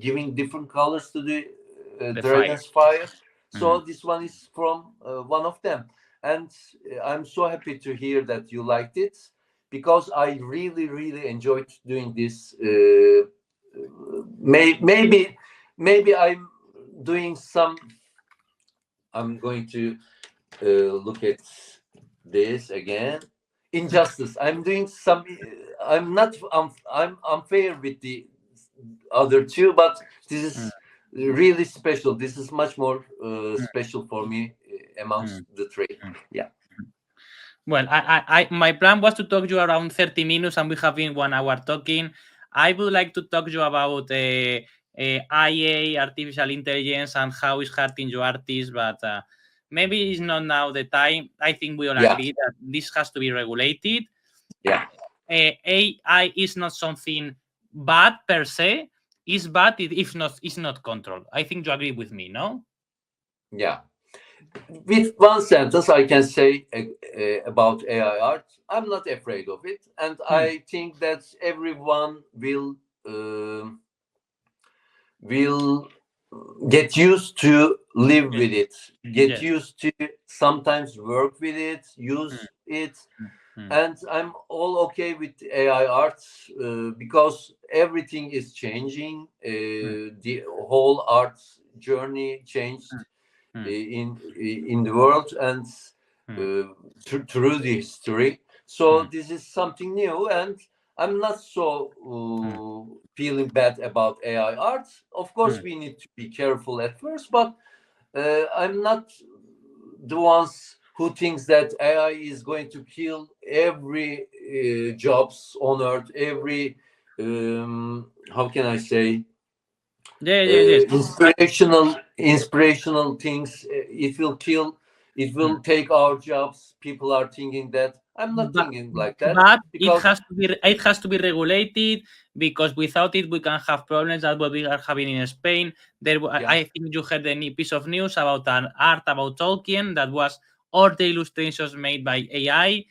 giving different colors to the dragon's fire. So this one is from one of them, and I'm so happy to hear that you liked it, because I really enjoyed doing this. Maybe I'm doing some. I'm going to look at this again. Injustice. I'm doing some. I'm not. I'm unfair with the other two, but this is really special. This is much more special for me amongst the three. Yeah. Well, my plan was to talk to you around 30 minutes, and we have been 1 hour talking. I would like to talk to you about IA, artificial intelligence, and how it's hurting your artists, but maybe it's not now the time. I think we all agree that this has to be regulated. Yeah. AI is not something bad per se. It's bad if it's not controlled. I think you agree with me, no? Yeah. with one sentence, I can say about AI art, I'm not afraid of it, and I think that everyone will get used to live with it, get used to sometimes work with it, use it. And I'm all okay with AI art because everything is changing. The whole art journey changed in the world and through the history. So this is something new, and I'm not so feeling bad about AI art. Of course, we need to be careful at first, but I'm not the ones who thinks that AI is going to kill every jobs on earth, every how can I say, inspirational things. It will kill. It will take our jobs. People are thinking that. I'm not thinking like that. But it has to be regulated, because without it we can have problems that what we are having in Spain. I think you heard any piece of news about an art about Tolkien that was all the illustrations made by AI.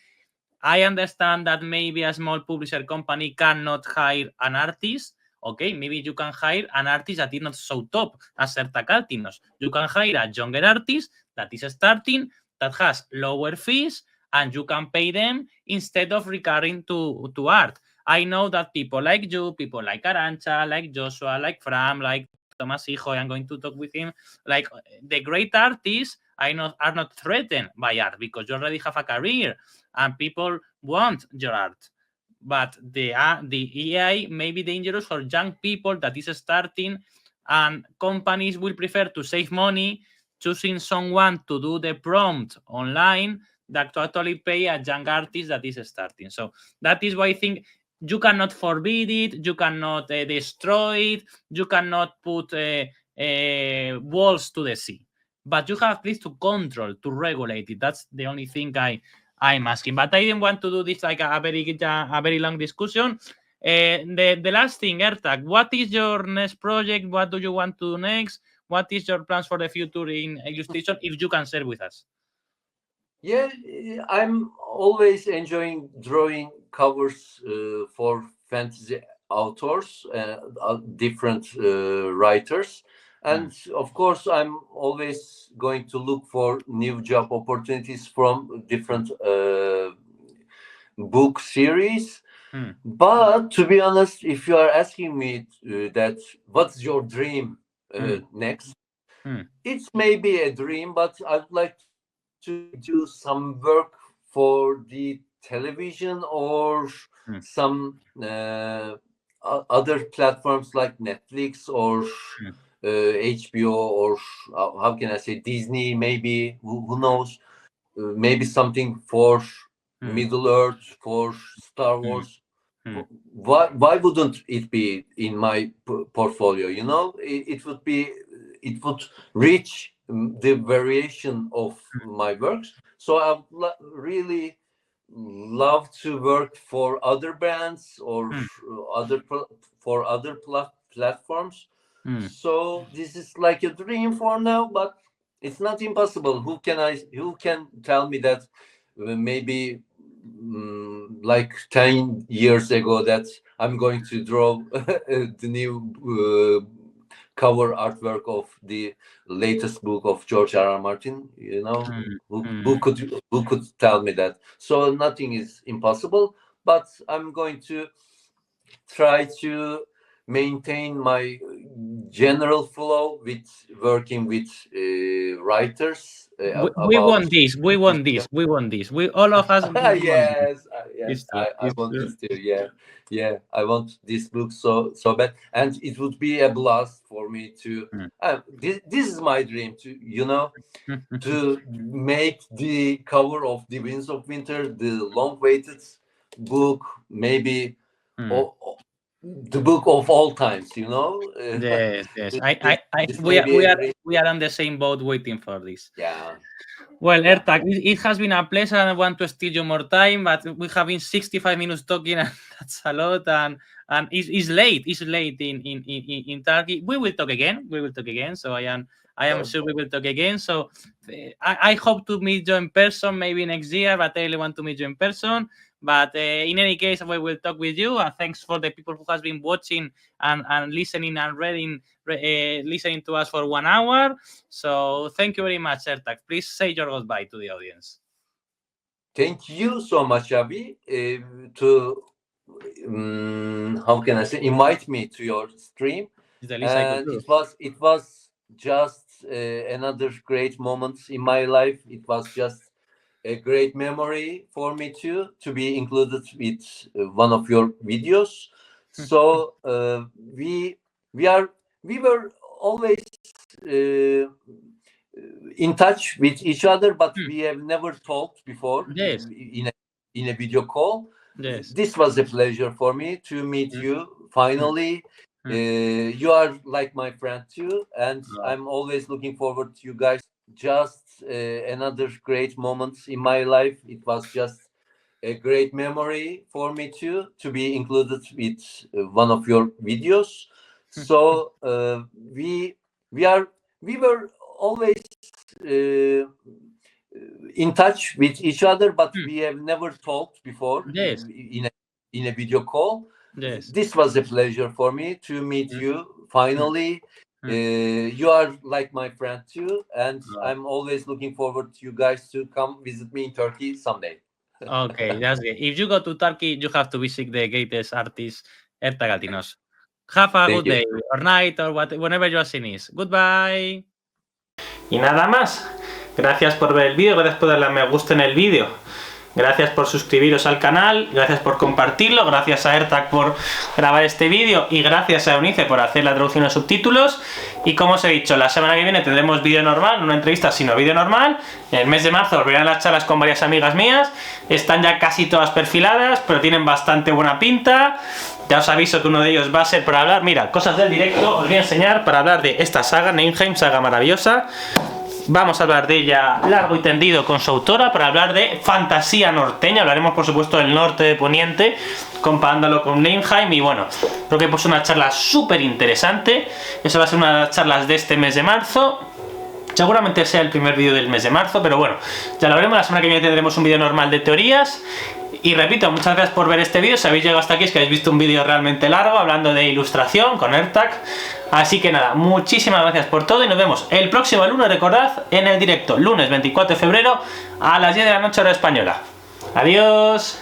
I understand that maybe a small publisher company cannot hire an artist. Okay, maybe you can hire an artist that is not so top as Ertaç Altinöz. You can hire a younger artist that is starting, that has lower fees, and you can pay them instead of recurring to art. I know that people like you, people like Arantxa, like Joshua, like Fram, like Thomas Hijo, I'm going to talk with him, like the great artists are not threatened by art because you already have a career and people want your art. But the AI may be dangerous for young people that is starting, and companies will prefer to save money choosing someone to do the prompt online that to actually pay a young artist that is starting. So that is why I think you cannot forbid it, you cannot destroy it, you cannot put walls to the sea. But you have this to control, to regulate it. That's the only thing I'm asking. But I didn't want to do this like a very long discussion. The last thing, Ertac, what is your next project? What do you want to do next? What is your plans for the future in illustration, if you can share with us? Yeah, I'm always enjoying drawing covers for fantasy authors, different writers. And of course, I'm always going to look for new job opportunities from different book series. But to be honest, if you are asking me that what's your dream next, it may be a dream, but I would like to do some work for the television or some other platforms like Netflix or HBO or how can I say, Disney, maybe, who knows, maybe something for Middle Earth, for Star Wars. Why wouldn't it be in my portfolio? You know, it would reach the variation of my works. So I would really love to work for other brands or for other platforms. So this is like a dream for now, but it's not impossible. Who can tell me that maybe like 10 years ago that I'm going to draw the new cover artwork of the latest book of George R.R. Martin? You know, who could tell me that? So nothing is impossible, but I'm going to try to maintain my general flow with working with writers. We want this. We want this. We want this. We all of us. Yes, I want this too. Yeah. I want this book so bad, and it would be a blast for me to. This is my dream to to make the cover of The Winds of Winter, the long-awaited book, maybe the book of all times. Yes. We are on the same boat waiting for this. Yeah. Well, Ertac, it has been a pleasure. I want to steal you more time, but we have been 65 minutes talking, and that's a lot. And it's late. It's late in Turkey. We will talk again. So I I am sure we will talk again. So I hope to meet you in person maybe next year, but I really want to meet you in person. But in any case, we will talk with you. And thanks for the people who has been watching and listening and reading, listening to us for 1 hour. So thank you very much, Ertac. Please say your goodbye to the audience. Thank you so much, Abi, to how can I say, invite me to your stream. And it was just another great moment in my life. It was just a great memory for me too, to be included with one of your videos. So we were always in touch with each other, but we have never talked before. Yes. in a video call. Yes. This was a pleasure for me to meet you finally. You are like my friend too, and I'm always looking forward to you guys. Just another great moment in my life. It was just a great memory for me too, to be included with one of your videos. So we were always in touch with each other, but we have never talked before. Yes. in a video call. Yes. This was a pleasure for me to meet you finally. You are like my friend too, and I'm always looking forward to you guys to come visit me in Turkey someday. Okay, that's great. If you go to Turkey, you have to visit the greatest artist, Ertaç Altinöz. Have a good day or night or whenever you are seeing this. Goodbye. Y nada más. Gracias por ver el vídeo, gracias por darle a me gusta en el vídeo. Gracias por suscribiros al canal, gracias por compartirlo, gracias a Ertac por grabar este vídeo y gracias a Eunice por hacer la traducción de subtítulos. Y como os he dicho, la semana que viene tendremos vídeo normal, no una entrevista sino vídeo normal. En el mes de marzo volverán las charlas con varias amigas mías, están ya casi todas perfiladas, pero tienen bastante buena pinta. Ya os aviso que uno de ellos va a ser para hablar, mira, cosas del directo, os voy a enseñar para hablar de esta saga, Neinheim, saga maravillosa. Vamos a hablar de ella largo y tendido con su autora para hablar de fantasía norteña. Hablaremos, por supuesto, del norte de Poniente, comparándolo con Neinheim. Y bueno, creo que pues una charla súper interesante. Eso va a ser una de las charlas de este mes de marzo. Seguramente sea el primer vídeo del mes de marzo, pero bueno, ya lo veremos. La semana que viene tendremos un vídeo normal de teorías. Y repito, muchas gracias por ver este vídeo. Si habéis llegado hasta aquí es que habéis visto un vídeo realmente largo hablando de ilustración con Ertac. Así que nada, muchísimas gracias por todo y nos vemos el próximo lunes, recordad, en el directo, lunes 24 de febrero a las 10 de la noche hora española. Adiós.